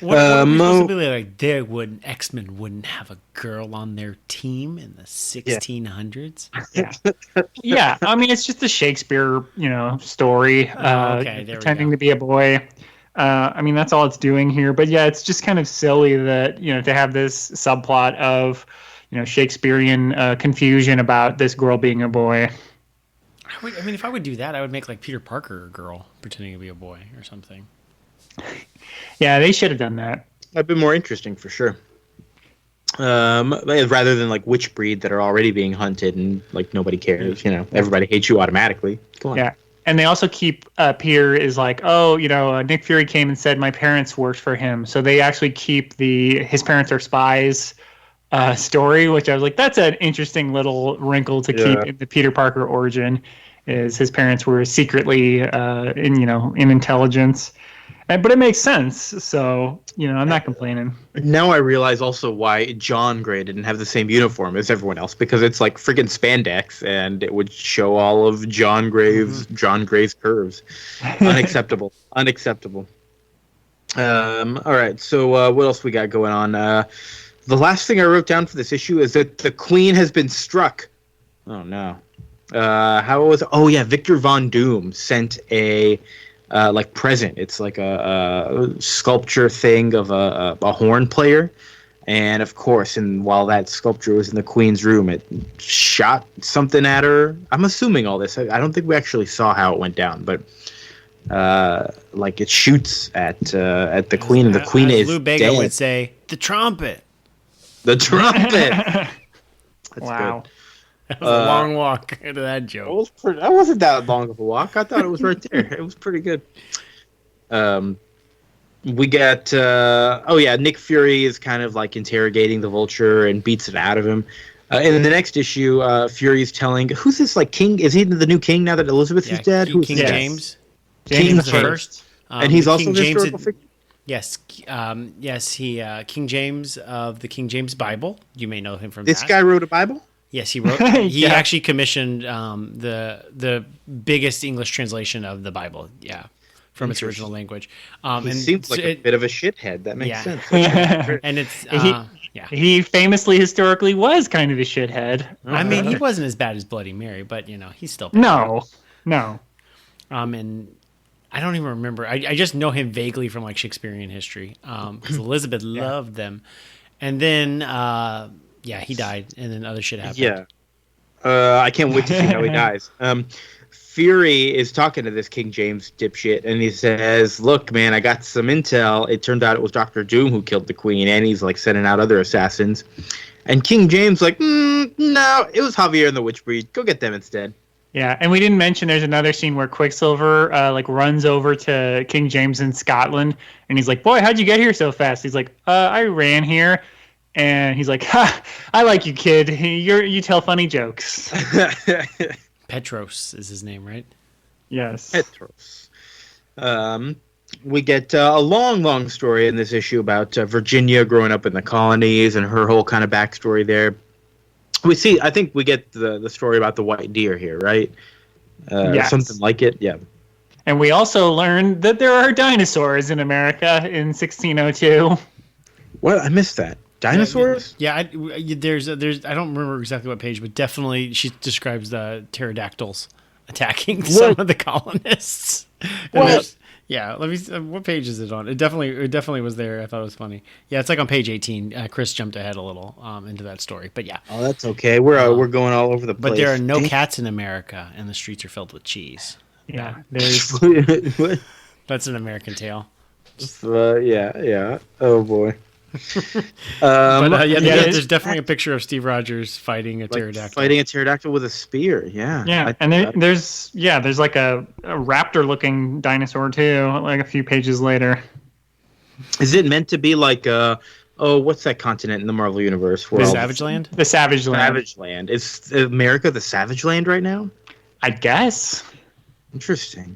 What supposed to be X-Men wouldn't have a girl on their team in the 1600s? Yeah. I mean, it's just a Shakespeare, story. Pretending to be a boy. That's all it's doing here. But yeah, it's just kind of silly that to have this subplot of Shakespearean confusion about this girl being a boy. If I would do that, I would make Peter Parker a girl pretending to be a boy or something. Yeah, they should have done that. That'd been more interesting for sure. Rather than which breed that are already being hunted and nobody cares. Everybody hates you automatically. Go on. Yeah. And they also keep Peter is Nick Fury came and said my parents worked for him. So they actually keep his parents are spies story, which I was like, that's an interesting little wrinkle to keep in the Peter Parker origin. Is his parents were secretly in intelligence. But it makes sense, so I'm not complaining. Now I realize also why John Gray didn't have the same uniform as everyone else, because it's freaking spandex, and it would show all of John Gray's curves. Unacceptable. All right, so what else we got going on? The last thing I wrote down for this issue is that the Queen has been struck. Oh no. How was? Oh yeah, Victor Von Doom sent a. Present. It's a sculpture thing of a horn player, and of course, while that sculpture was in the Queen's room, it shot something at her. I'm assuming all this. I don't think we actually saw how it went down, but it shoots at the Queen, and the Queen is Lou Bega dead. Would say the trumpet. The trumpet. That's wow. Good. That was a long walk into that joke. That wasn't that long of a walk. I thought it was right there. It was pretty good. We got Nick Fury is kind of interrogating the Vulture and beats it out of him. In the next issue, Fury's telling who's this king? Is he the new king now that Elizabeth is dead? King James. James the First. And he's also the historical figure. Yes, yes. He King James of the King James Bible. You may know him from This that. guy wrote a Bible? Yes, he wrote. He Yeah. actually commissioned the biggest English translation of the Bible. Yeah, from its original language. He seems like a bit of a shithead. That makes yeah. sense. And it's yeah. He famously, historically, was kind of a shithead. I mean, he wasn't as bad as Bloody Mary, but he's still bad. No. And I don't even remember. I just know him vaguely from like Shakespearean history, because Elizabeth loved them, and then he died, and then other shit happened. Yeah. I can't wait to see how he dies. Fury is talking to this King James dipshit, and he says, "Look, man, I got some intel. It turned out it was Doctor Doom who killed the Queen, and he's like sending out other assassins." And King James like, "No, it was Javier and the Witchbreed. Go get them instead." Yeah, and we didn't mention there's another scene where Quicksilver runs over to King James in Scotland, and he's like, "Boy, how'd you get here so fast?" He's like, "I ran here," and he's like, "Ha, I like you, kid. You tell funny jokes." Petros is his name, right? Yes. Petros. We get a long story in this issue about Virginia growing up in the colonies and her whole kind of backstory there. I think we get the story about the white deer here, right? Yes. Something like it, yeah. And we also learned that there are dinosaurs in America in 1602. What? I missed that. Dinosaurs? Yeah, there's I don't remember exactly what page, but definitely she describes the pterodactyls attacking some of the colonists. What? Yeah, let me. What page is it on? It definitely was there. I thought it was funny. Yeah, it's like on page 18. Chris jumped ahead a little into that story, but yeah. Oh, that's okay. We're going all over the place. But there are no cats in America, and the streets are filled with cheese. Yeah, there's. That's an American tale. Yeah. Oh boy. There's definitely a picture of Steve Rogers fighting a pterodactyl. Fighting a pterodactyl with a spear. Yeah. Yeah, and there's like a raptor-looking dinosaur too. Like a few pages later. Is it meant to be like what's that continent in the Marvel universe? The Savage Land. The Savage Land. Savage Land. Is America the Savage Land right now? I guess. Interesting.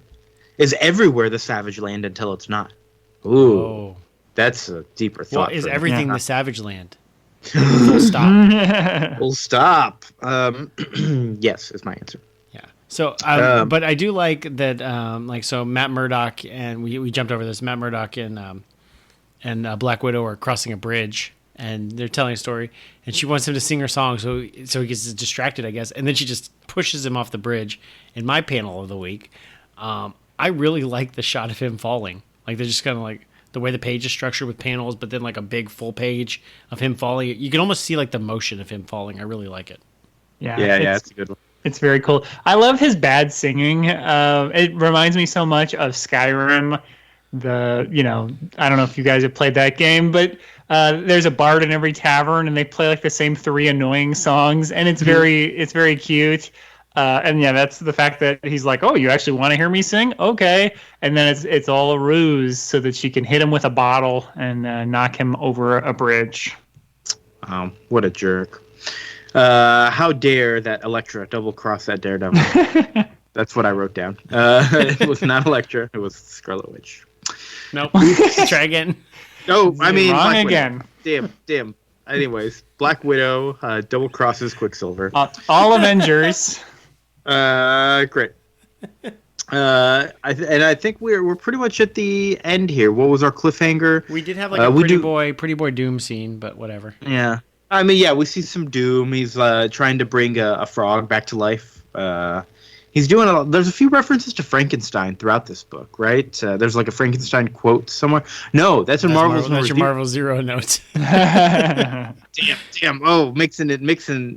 Is everywhere the Savage Land until it's not? Ooh. Oh. That's a deeper thought. Well, is everything the Savage Land? Full stop. Full stop. Yes, is my answer. Yeah. So, but I do like that. So Matt Murdock and we jumped over this. Matt Murdock and Black Widow are crossing a bridge, and they're telling a story, and she wants him to sing her song, so he gets distracted, I guess, and then she just pushes him off the bridge. In my panel of the week, I really like the shot of him falling. Like they're just kind of like. The way the page is structured with panels, but then like a big full page of him falling. You can almost see like the motion of him falling. I really like it. Yeah, it's a good one. It's very cool. I love his bad singing. It reminds me so much of Skyrim. I don't know if you guys have played that game, but there's a bard in every tavern, and they play like the same 3 annoying songs, and it's very cute. And yeah, that's the fact that he's like, "Oh, you actually want to hear me sing? Okay." And then it's all a ruse so that she can hit him with a bottle and knock him over a bridge. What a jerk! How dare that Elektra double cross that Daredevil? That's what I wrote down. It was not Elektra; it was Scarlet Witch. Nope. Try again. No, I mean wrong Black again. Widow. Damn. Anyways, Black Widow double crosses Quicksilver. All Avengers. Great. I think we're pretty much at the end here. What was our cliffhanger? We did have like a pretty boy Doom scene, but whatever. Yeah. I mean, yeah, we see some Doom. He's trying to bring a frog back to life. He's doing there's a few references to Frankenstein throughout this book, right? There's like a Frankenstein quote somewhere. No, that's in Marvel's. That's your Marvel Zero notes. Damn. Oh, mixing.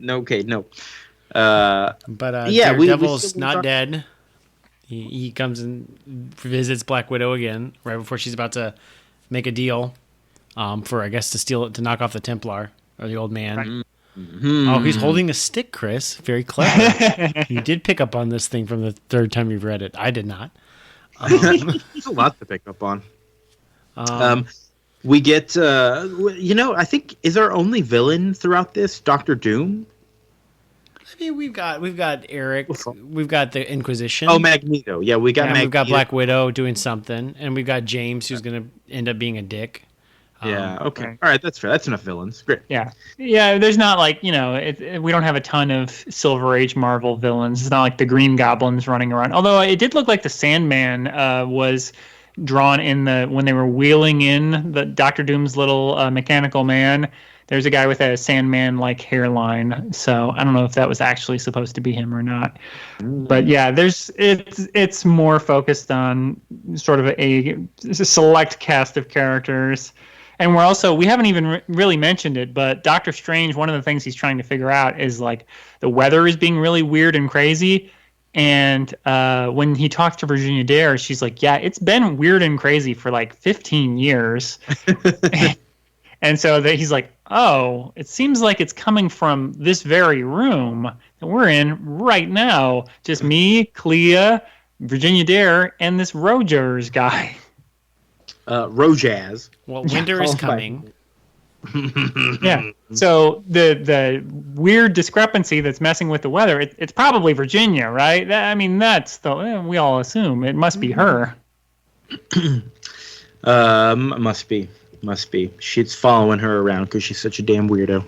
Okay, no. But yeah, Daredevil's not dead. He comes and visits Black Widow again right before she's about to make a deal for, I guess, to knock off the Templar or the old man. Mm-hmm. Oh, he's holding a stick, Chris. Very clever. You did pick up on this thing from the third time you've read it. I did not. There's a lot to pick up on. We get, I think, is our only villain throughout this Doctor Doom? I mean, we've got Eric, we've got the Inquisition. Oh, Magneto. Yeah, we got and Magneto. we've got Black Widow doing something, and we've got James who's gonna end up being a dick. Yeah. Okay. Right. All right. That's fair. That's enough villains. Great. Yeah, yeah. There's not like we don't have a ton of Silver Age Marvel villains. It's not like the Green Goblin's running around. Although it did look like the Sandman was drawn in when they were wheeling in the Doctor Doom's little mechanical man. There's a guy with a Sandman like hairline. So I don't know if that was actually supposed to be him or not. But yeah, it's more focused on sort of a select cast of characters. And we haven't even really mentioned it, but Doctor Strange, one of the things he's trying to figure out is like the weather is being really weird and crazy. And when he talks to Virginia Dare, she's like, yeah, it's been weird and crazy for like 15 years. And so he's like, oh, it seems like it's coming from this very room that we're in right now. Just me, Clea, Virginia Dare, and this Rogers guy. Rojaz. Well, winter is coming. Yeah. So the weird discrepancy that's messing with the weather, it's probably Virginia, right? I mean, we all assume it must be her. Must be. She's following her around because she's such a damn weirdo.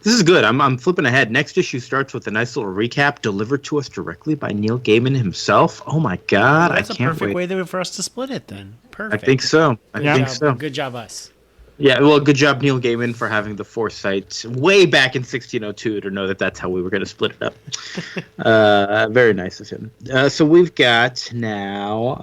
This is good. I'm flipping ahead. Next issue starts with a nice little recap delivered to us directly by Neil Gaiman himself. Oh my God, That's I can't a perfect wait. way for us to split it then. Perfect. I think so. I think so. Good job, us. Yeah, well, good job, Neil Gaiman, for having the foresight way back in 1602 to know that that's how we were going to split it up. Very nice of him. So we've got now.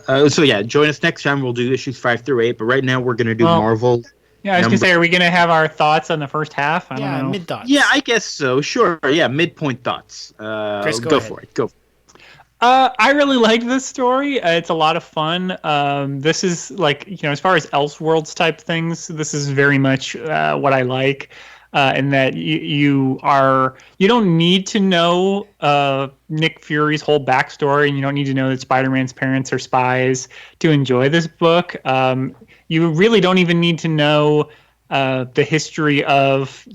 Join us next time. We'll do issues 5 through 8, but right now we're going to do Marvel. Yeah, I was going to say, are we going to have our thoughts on the first half? I don't know. Mid thoughts. Yeah, I guess so. Sure. Yeah, midpoint thoughts. Chris, go for it. Go. I really like this story. It's a lot of fun. This is like, as far as Elseworlds type things, this is very much what I like. In that you don't need to know Nick Fury's whole backstory, and you don't need to know that Spider-Man's parents are spies to enjoy this book. You really don't even need to know the history of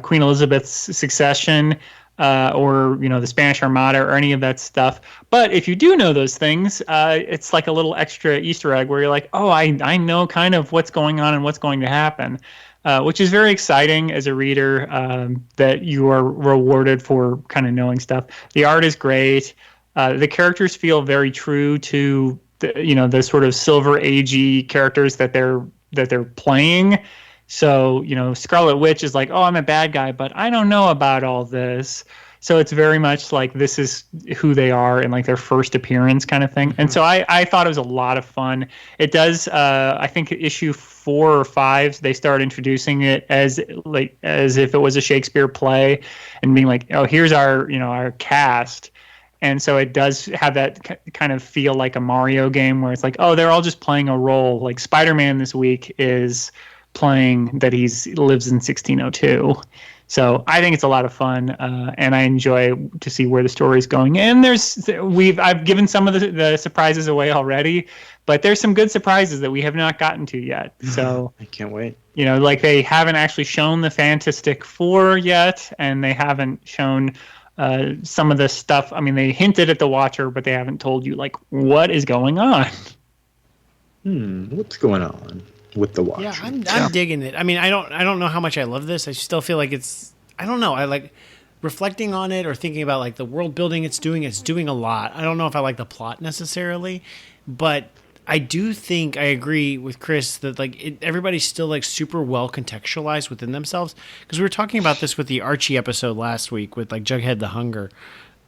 Queen Elizabeth's succession. Or the Spanish Armada or any of that stuff. But if you do know those things, it's like a little extra Easter egg where you're like, oh, I know kind of what's going on and what's going to happen, which is very exciting as a reader, that you are rewarded for kind of knowing stuff. The art is great. The characters feel very true to the sort of Silver Agey characters that they're playing. So, Scarlet Witch is like, oh, I'm a bad guy, but I don't know about all this. So it's very much like this is who they are in like their first appearance kind of thing. And so I thought it was a lot of fun. It does, I think issue 4 or 5, they start introducing it as if it was a Shakespeare play and being like, oh, here's our cast. And so it does have that kind of feel like a Mario game where it's like, oh, they're all just playing a role. Like Spider-Man this week is playing that he lives in 1602. So I think it's a lot of fun, and I enjoy to see where the story is going. And I've given some of the surprises away already, but there's some good surprises that we have not gotten to yet. So I can't wait. Like they haven't actually shown the Fantastic Four yet, and they haven't shown some of the stuff. I mean, they hinted at the Watcher, but they haven't told you like what is going on. What's going on with the Watcher? Yeah, I'm digging it. I mean, I don't know how much I love this. I still feel like I don't know. I like reflecting on it or thinking about like the world building it's doing a lot. I don't know if I like the plot necessarily, but I do think I agree with Chris that like everybody's still like super well contextualized within themselves, because we were talking about this with the Archie episode last week with like Jughead the Hunger.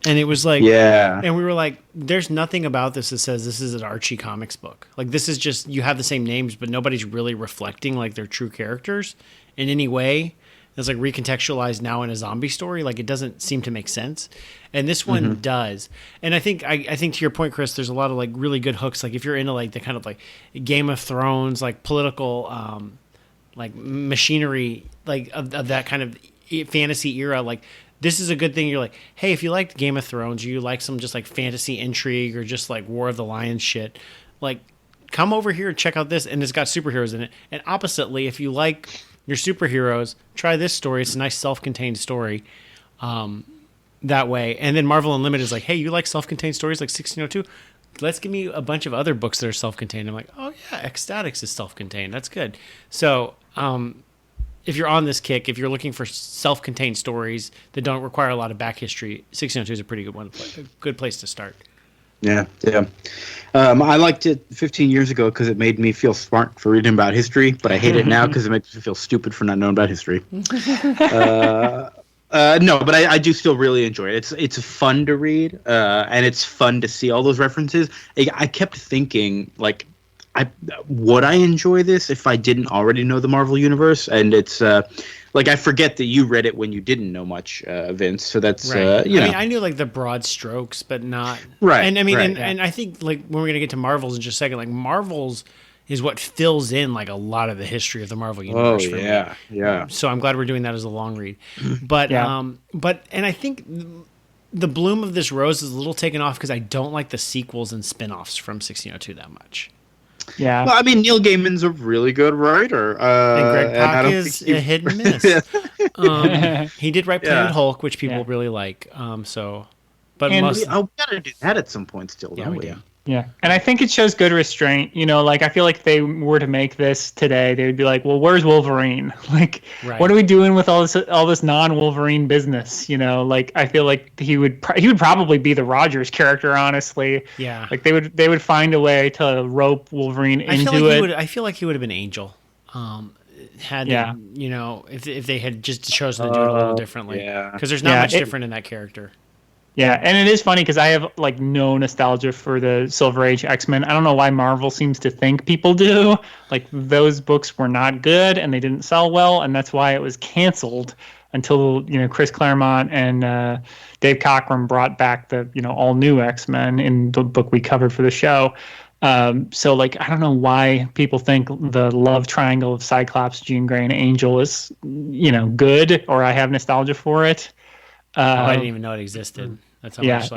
And it was like, yeah. And we were like, there's nothing about this that says this is an Archie comics book. Like, this is just, you have the same names, but nobody's really reflecting like their true characters in any way. It's like recontextualized now in a zombie story. Like, it doesn't seem to make sense. And this one does. And I think to your point, Chris, there's a lot of like really good hooks. Like, if you're into like the kind of like Game of Thrones, like political, like machinery, like of that kind of fantasy era, like, this is a good thing. You're like, hey, if you liked Game of Thrones, or you like some just like fantasy intrigue or just like War of the Lions shit, like come over here and check out this. And it's got superheroes in it. And oppositely, if you like You're superheroes. Try this story. It's a nice self-contained story. That way. And then Marvel Unlimited is like, hey, you like self-contained stories like 1602? Let's give me a bunch of other books that are self-contained. I'm like, oh yeah, Ecstatics is self-contained. That's good. So if you're on this kick, if you're looking for self-contained stories that don't require a lot of back history, 1602 is a pretty good one, a good place to start. Yeah. I liked it 15 years ago because it made me feel smart for reading about history, but I hate it now because it makes me feel stupid for not knowing about history. No, but I do still really enjoy it. It's fun to read, and it's fun to see all those references. I kept thinking, like, would I enjoy this if I didn't already know the Marvel Universe? And it's like, I forget that you read it when you didn't know much, Vince. So that's right. you know. I mean, I knew like the broad strokes, but not right. And I mean, right. and I think like when we're gonna get to Marvels in just a second, like Marvels is what fills in like a lot of the history of the Marvel Universe for me. Yeah. So I'm glad we're doing that as a long read. But and I think the bloom of this rose is a little taken off because I don't like the sequels and spin-offs from 1602 that much. Yeah. Well, I mean, Neil Gaiman's a really good writer. And Greg Pak is a hit and miss. He did write Planet Hulk, which people really like. But we gotta do that at some point still, don't we? Yeah, and I think it shows good restraint. You know, like I feel like if they were to make this today, they would be like, "Well, where's Wolverine? Like, what are we doing with all this non-Wolverine business?" You know, like I feel like he would probably be the Rogers character, honestly. Yeah, like they would find a way to rope Wolverine into it. I feel like he would have been Angel. You know, if they had just chosen to do it a little differently. Because there's not much different in that character. Yeah, and it is funny because I have like no nostalgia for the Silver Age X-Men. I don't know why Marvel seems to think people do. Like those books were not good and they didn't sell well, and that's why it was canceled until Chris Claremont and Dave Cockrum brought back the all new X-Men in the book we covered for the show. So like I don't know why people think the love triangle of Cyclops, Jean Grey, and Angel is good, or I have nostalgia for it. I didn't even know it existed. That's how much.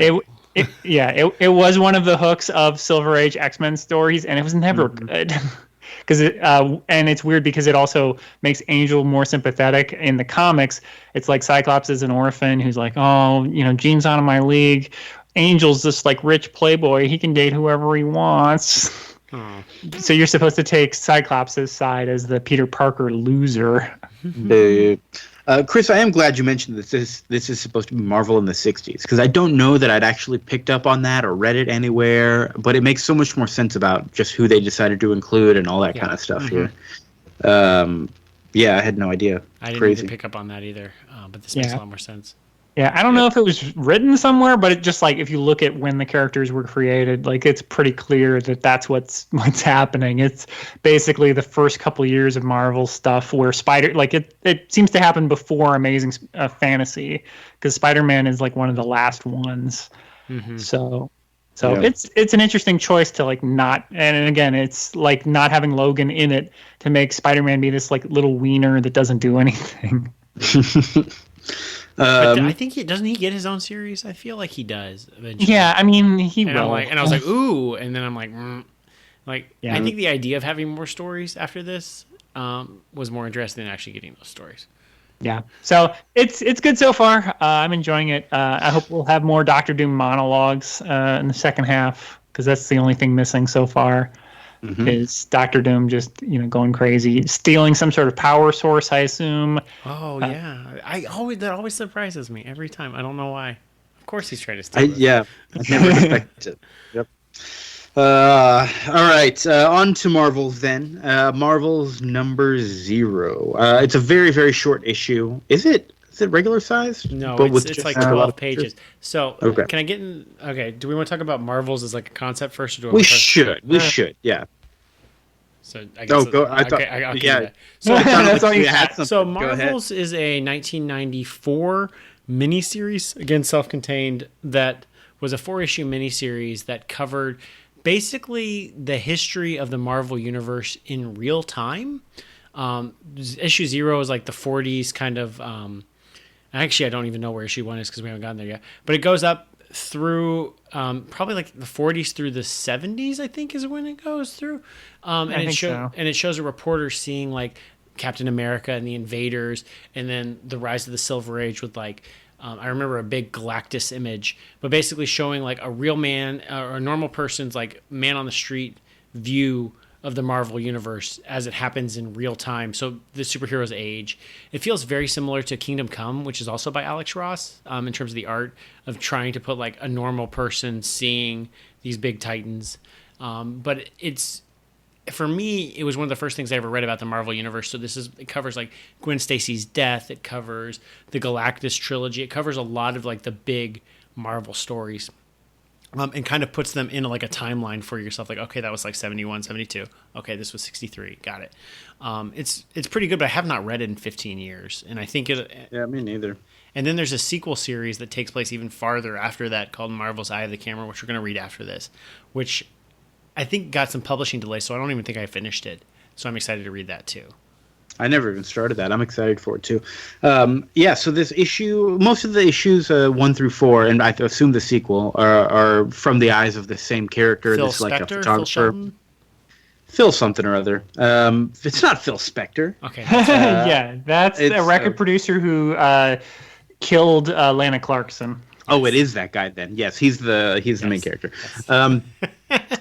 It was one of the hooks of Silver Age X-Men stories, and it was never good. Because and it's weird because it also makes Angel more sympathetic in the comics. It's like Cyclops is an orphan who's like, oh, Jean's out of my league. Angel's this like rich playboy. He can date whoever he wants. So you're supposed to take Cyclops' side as the Peter Parker loser. Chris, I am glad you mentioned that this is supposed to be Marvel in the 60s, because I don't know that I'd actually picked up on that or read it anywhere, but it makes so much more sense about just who they decided to include and all that kind of stuff here. I had no idea. I didn't even pick up on that either, but this makes a lot more sense. Yeah, I don't know if it was written somewhere, but it just like if you look at when the characters were created, like it's pretty clear that that's what's happening. It's basically the first couple years of Marvel stuff where it seems to happen before Amazing Fantasy, because Spider-Man is like one of the last ones. So it's an interesting choice to like not, and again it's like not having Logan in it to make Spider-Man be this like little wiener that doesn't do anything. But I think doesn't he get his own series? I feel like he does eventually. Yeah, I mean he will. I was like, ooh, and then I'm like, I think the idea of having more stories after this was more interesting than actually getting those stories. Yeah, so it's good so far. I'm enjoying it. I hope we'll have more Doctor Doom monologues in the second half, because that's the only thing missing so far. Is Doctor Doom just going crazy, stealing some sort of power source, I assume. Oh yeah, that always surprises me every time. I don't know why. Of course he's trying to steal it. I never expected it. Yep. All right, on to Marvels then. Marvels number 0. It's a very, very short issue. Is it regular size? No, it's like 12 pages. So can I get in? Okay, do we want to talk about Marvels as like a concept first? Or do we should. Yeah. So I guess So Marvels is a 1994 miniseries, again self-contained, that was a 4-issue miniseries that covered basically the history of the Marvel Universe in real time. Issue 0 is like the 40s kind of. Actually, I don't even know where issue 1 is because we haven't gotten there yet. But it goes up through probably like the 40s through the 70s, I think, is when it goes through. And it shows a reporter seeing like Captain America and the Invaders, and then the rise of the Silver Age with like I remember a big Galactus image, but basically showing like a real man or a normal person's like man on the street view of the Marvel universe as it happens in real time. So the superheroes age. It feels very similar to Kingdom Come, which is also by Alex Ross, in terms of the art of trying to put like a normal person seeing these big titans. But it's, for me, it was one of the first things I ever read about the Marvel universe. So it covers like Gwen Stacy's death. It covers the Galactus trilogy. It covers a lot of like the big Marvel stories. And kind of puts them in like a timeline for yourself. Like, okay, that was like 71, 72. Okay, this was 63. Got it. It's pretty good, but I have not read it in 15 years. And I think it... Yeah, me neither. And then there's a sequel series that takes place even farther after that called Marvel's Eye of the Camera, which we're going to read after this, which I think got some publishing delays, so I don't even think I finished it. So I'm excited to read that too. I never even started that. I'm excited for it too. So this issue, most of the issues 1 through 4, and I assume the sequel are from the eyes of the same character. Phil this like a Spector? photographer. Phil something or other. It's not Phil Spector. Okay. Yeah, that's a record producer who killed Lana Clarkson. Oh, it is that guy then. Yes, he's the main character.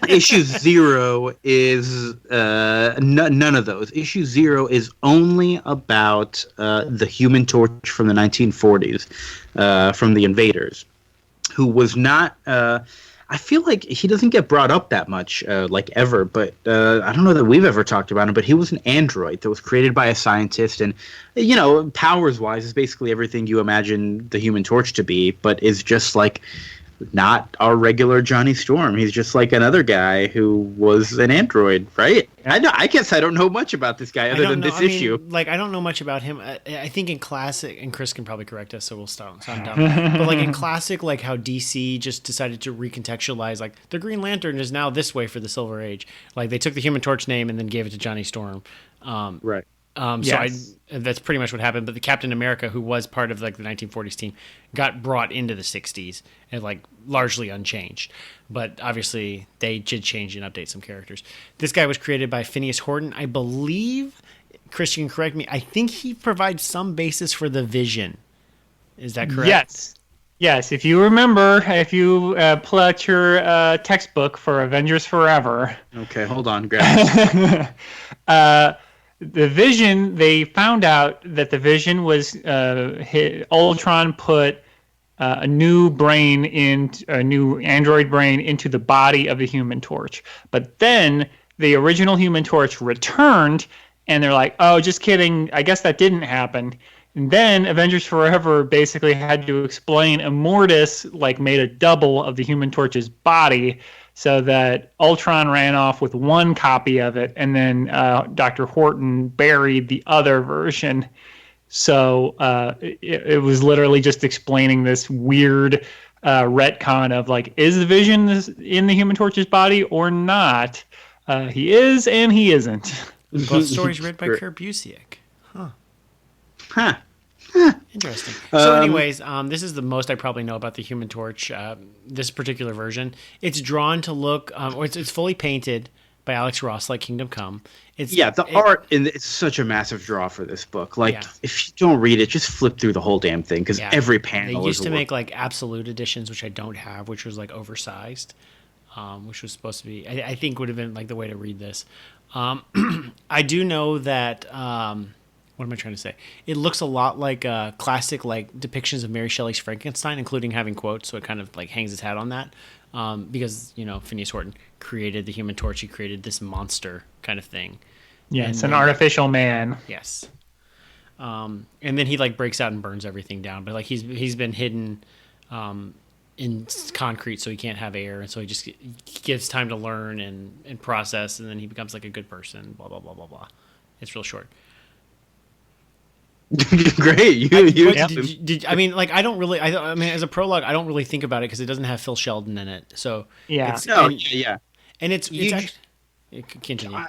Issue 0 is none of those. Issue 0 is only about the Human Torch from the 1940s, from the Invaders, who was not. I feel like he doesn't get brought up that much, like ever. But I don't know that we've ever talked about him. But he was an android that was created by a scientist, and powers-wise, is basically everything you imagine the Human Torch to be, but is just like not our regular Johnny Storm. He's just like another guy who was an android, right? I guess I don't know much about this guy other than this issue. Like, I don't know much about him. I think in classic, and Chris can probably correct us, so we'll sound dumb. But like in classic, like how DC just decided to recontextualize, like the Green Lantern is now this way for the Silver Age. Like they took the Human Torch name and then gave it to Johnny Storm. Right. Yes. So that's pretty much what happened. But the Captain America, who was part of like the 1940s team, got brought into the 60s and like largely unchanged. But obviously they did change and update some characters. This guy was created by Phineas Horton. I believe, Chris, you can correct me, I think he provides some basis for the Vision. Is that correct? Yes. If you remember, if you pull out your textbook for Avengers Forever. Okay, hold on. Grab it. The Vision, they found out that the Vision was Ultron put a new android brain into the body of the Human Torch. But then the original Human Torch returned, and they're like, "Oh, just kidding. I guess that didn't happen." And then Avengers Forever basically had to explain Immortus like made a double of the Human Torch's body, so that Ultron ran off with one copy of it, and then Dr. Horton buried the other version. So it was literally just explaining this weird retcon of like, is the Vision in the Human Torch's body or not? He is and he isn't. Both stories read by Kurt Busiek. Huh. Interesting. So anyways, this is the most I probably know about the Human Torch, this particular version. It's drawn to look, or it's fully painted by Alex Ross, like Kingdom Come. Art, and it's such a massive draw for this book. Like, if you don't read it, just flip through the whole damn thing, because every panel They used to make like absolute editions, which I don't have, which was like oversized, which was supposed to be, I think would have been like the way to read this. I do know that... what am I trying to say? It looks a lot like classic like depictions of Mary Shelley's Frankenstein, including having quotes, so it kind of like hangs its hat on that. Because, Phineas Horton created the Human Torch. He created this monster kind of thing. Yes, an artificial man. Yes. And then he like breaks out and burns everything down. But like he's been hidden in concrete, so he can't have air, and so he just gives time to learn and process, and then he becomes like a good person. Blah blah blah blah blah. It's real short. Great. I mean, like, I mean, as a prologue, I don't really think about it because it doesn't have Phil Sheldon in it. So yeah, and it's continue.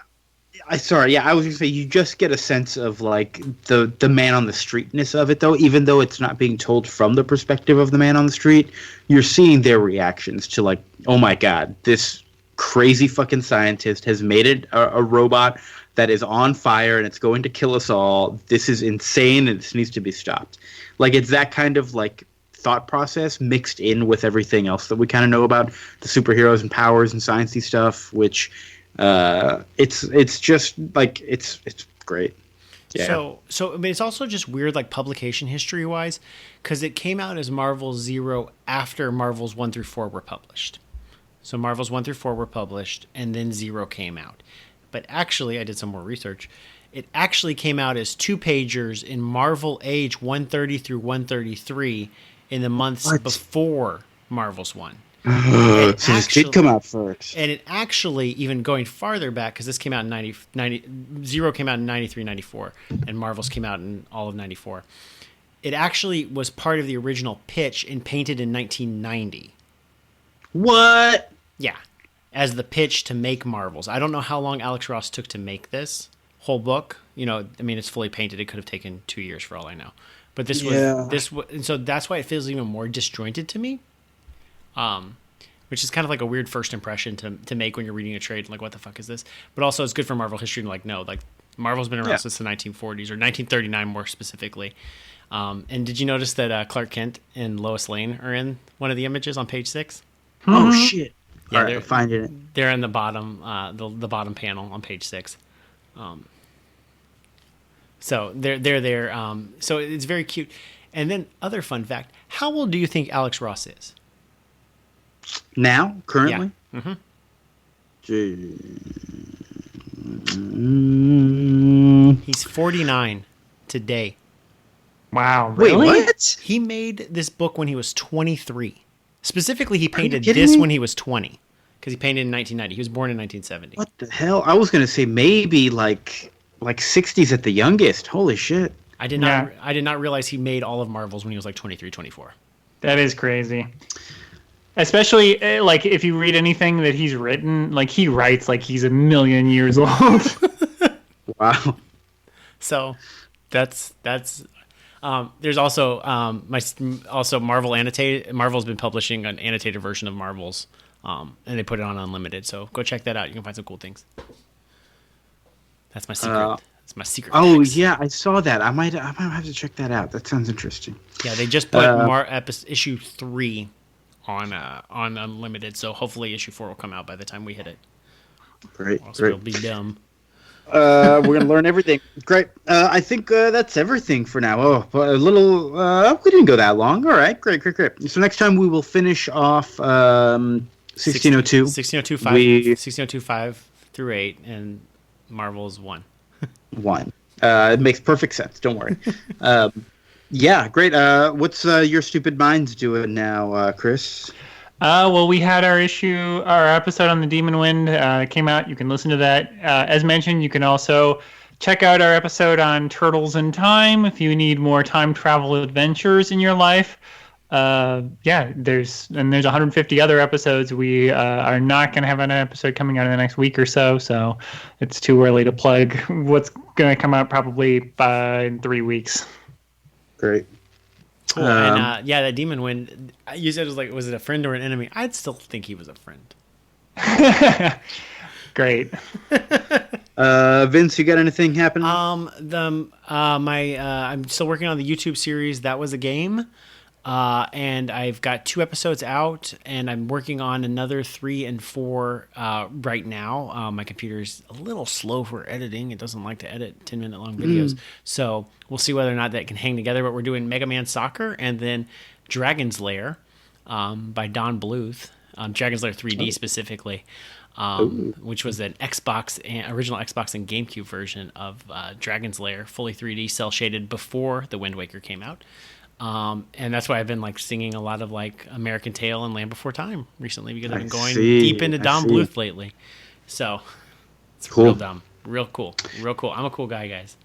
Sorry, I was gonna say you just get a sense of like the man on the streetness of it, though. Even though it's not being told from the perspective of the man on the street, you're seeing their reactions to like, oh my god, this crazy fucking scientist has made it a robot that is on fire and it's going to kill us all. This is insane and this needs to be stopped. Like, it's that kind of like thought process mixed in with everything else that we kind of know about the superheroes and powers and sciencey stuff, which it's just like it's great. Yeah. So but it's also just weird, like publication history wise, because it came out as Marvel Zero after Marvels 1 through 4 were published. So Marvels 1 through 4 were published, and then Zero came out. But actually, I did some more research. It actually came out as 2-pagers in Marvel Age 130 through 133 in the months before Marvels 1. So this did come out first. And it actually, even going farther back, because this came out in Zero came out in 93, 94, and Marvels came out in all of 94. It actually was part of the original pitch and painted in 1990. What? Yeah. As the pitch to make Marvels. I don't know how long Alex Ross took to make this whole book. You know, I mean, it's fully painted. It could have taken 2 years for all I know. But this was, and so that's why it feels even more disjointed to me. Which is kind of like a weird first impression to make when you're reading a trade. Like, what the fuck is this? But also, it's good for Marvel history. And like, no, like Marvel's been around since the 1940s or 1939 more specifically. And did you notice that Clark Kent and Lois Lane are in one of the images on page 6? Oh shit! Yeah, all right, I'll find it. They're in the bottom, the bottom panel on page 6. So they're there. So it's very cute. And then other fun fact: how old do you think Alex Ross is? Now, currently? Yeah. He's 49 today. Wow. Really? Wait, what? He made this book when he was 23. Specifically, he painted this when he was 20. Because he painted in 1990. He was born in 1970. What the hell? I was going to say maybe like 60s at the youngest. Holy shit. I did not realize he made all of Marvels when he was like 23, 24. That is crazy. Especially, like, if you read anything that he's written, like, he writes like he's a million years old. Wow. So, that's there's also Marvel annotated. Marvel's been publishing an annotated version of Marvels, and they put it on Unlimited. So go check that out. You can find some cool things. That's my secret. That's my secret. Oh text. yeah, I saw that. I might have to check that out. That sounds interesting. Yeah, they just put issue 3 on Unlimited, so hopefully issue 4 will come out by the time we hit it. Great. It'll be dumb. We're gonna learn everything. Great. I think that's everything for now. Oh, a little. We didn't go that long. All right. Great. So next time we will finish off 1602. 1602 5 through 8, and Marvel's 1. 1. It makes perfect sense. Don't worry. Yeah, great. What's your stupid minds doing now, Chris? Well, we had our episode on the Demon Wind came out. You can listen to that. As mentioned, you can also check out our episode on Turtles in Time if you need more time travel adventures in your life. There's 150 other episodes. We are not going to have an episode coming out in the next week or so it's too early to plug what's going to come out probably in 3 weeks. Great. Cool. And that Demon Wind, you said was it a friend or an enemy? I'd still think he was a friend. Great. Vince, you got anything happening? I'm still working on the YouTube series That Was a Game. And I've got 2 episodes out, and I'm working on another 3 and 4 right now. My computer's a little slow for editing. It doesn't like to edit 10-minute long videos. So we'll see whether or not that can hang together. But we're doing Mega Man Soccer and then Dragon's Lair by Don Bluth. Dragon's Lair 3D specifically, which was an original Xbox and GameCube version of Dragon's Lair, fully 3D, cel-shaded before The Wind Waker came out. And that's why I've been like singing a lot of like American Tail and Land Before Time recently, because I've been going deep into Don Bluth lately. So it's cool. Real dumb, real cool. I'm a cool guy, guys.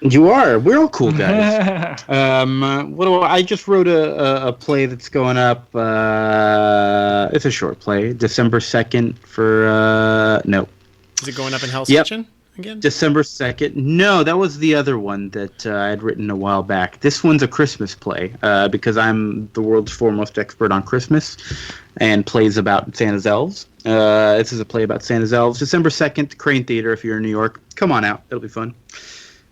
You are. We're all cool guys. I just wrote a play that's going up. It's a short play, December 2nd for no. Is it going up in Hell's Yep. Kitchen? again? December 2nd. No, that was the other one that I had written a while back. This one's a Christmas play because I'm the world's foremost expert on Christmas and plays about Santa's elves. This is a play about Santa's elves. December 2nd, Crane Theater, if you're in New York. Come on out. It'll be fun.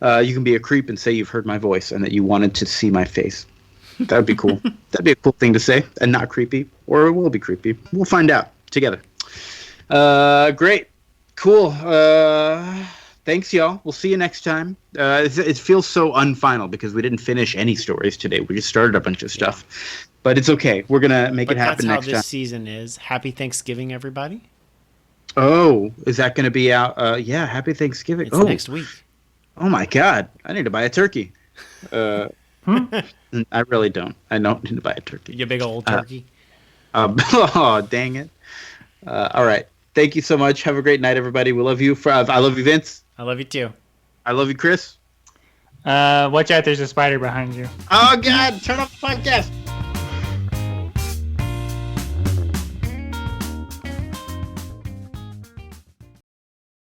You can be a creep and say you've heard my voice and that you wanted to see my face. That would be cool. That'd be a cool thing to say and not creepy. Or it will be creepy. We'll find out together. Great. Cool. Thanks, y'all. We'll see you next time. It feels so unfinal because we didn't finish any stories today. We just started a bunch of stuff. But it's okay. We're going to make it happen next time. That's how this season is. Happy Thanksgiving, everybody. Oh, is that going to be out? Yeah, happy Thanksgiving. It's next week. Oh, my God. I need to buy a turkey. I really don't. I don't need to buy a turkey. You big old turkey. Oh, dang it. All right. Thank you so much. Have a great night, everybody. We love you. I love you, Vince. I love you, too. I love you, Chris. Watch out, there's a spider behind you. Oh, God. Turn off the podcast.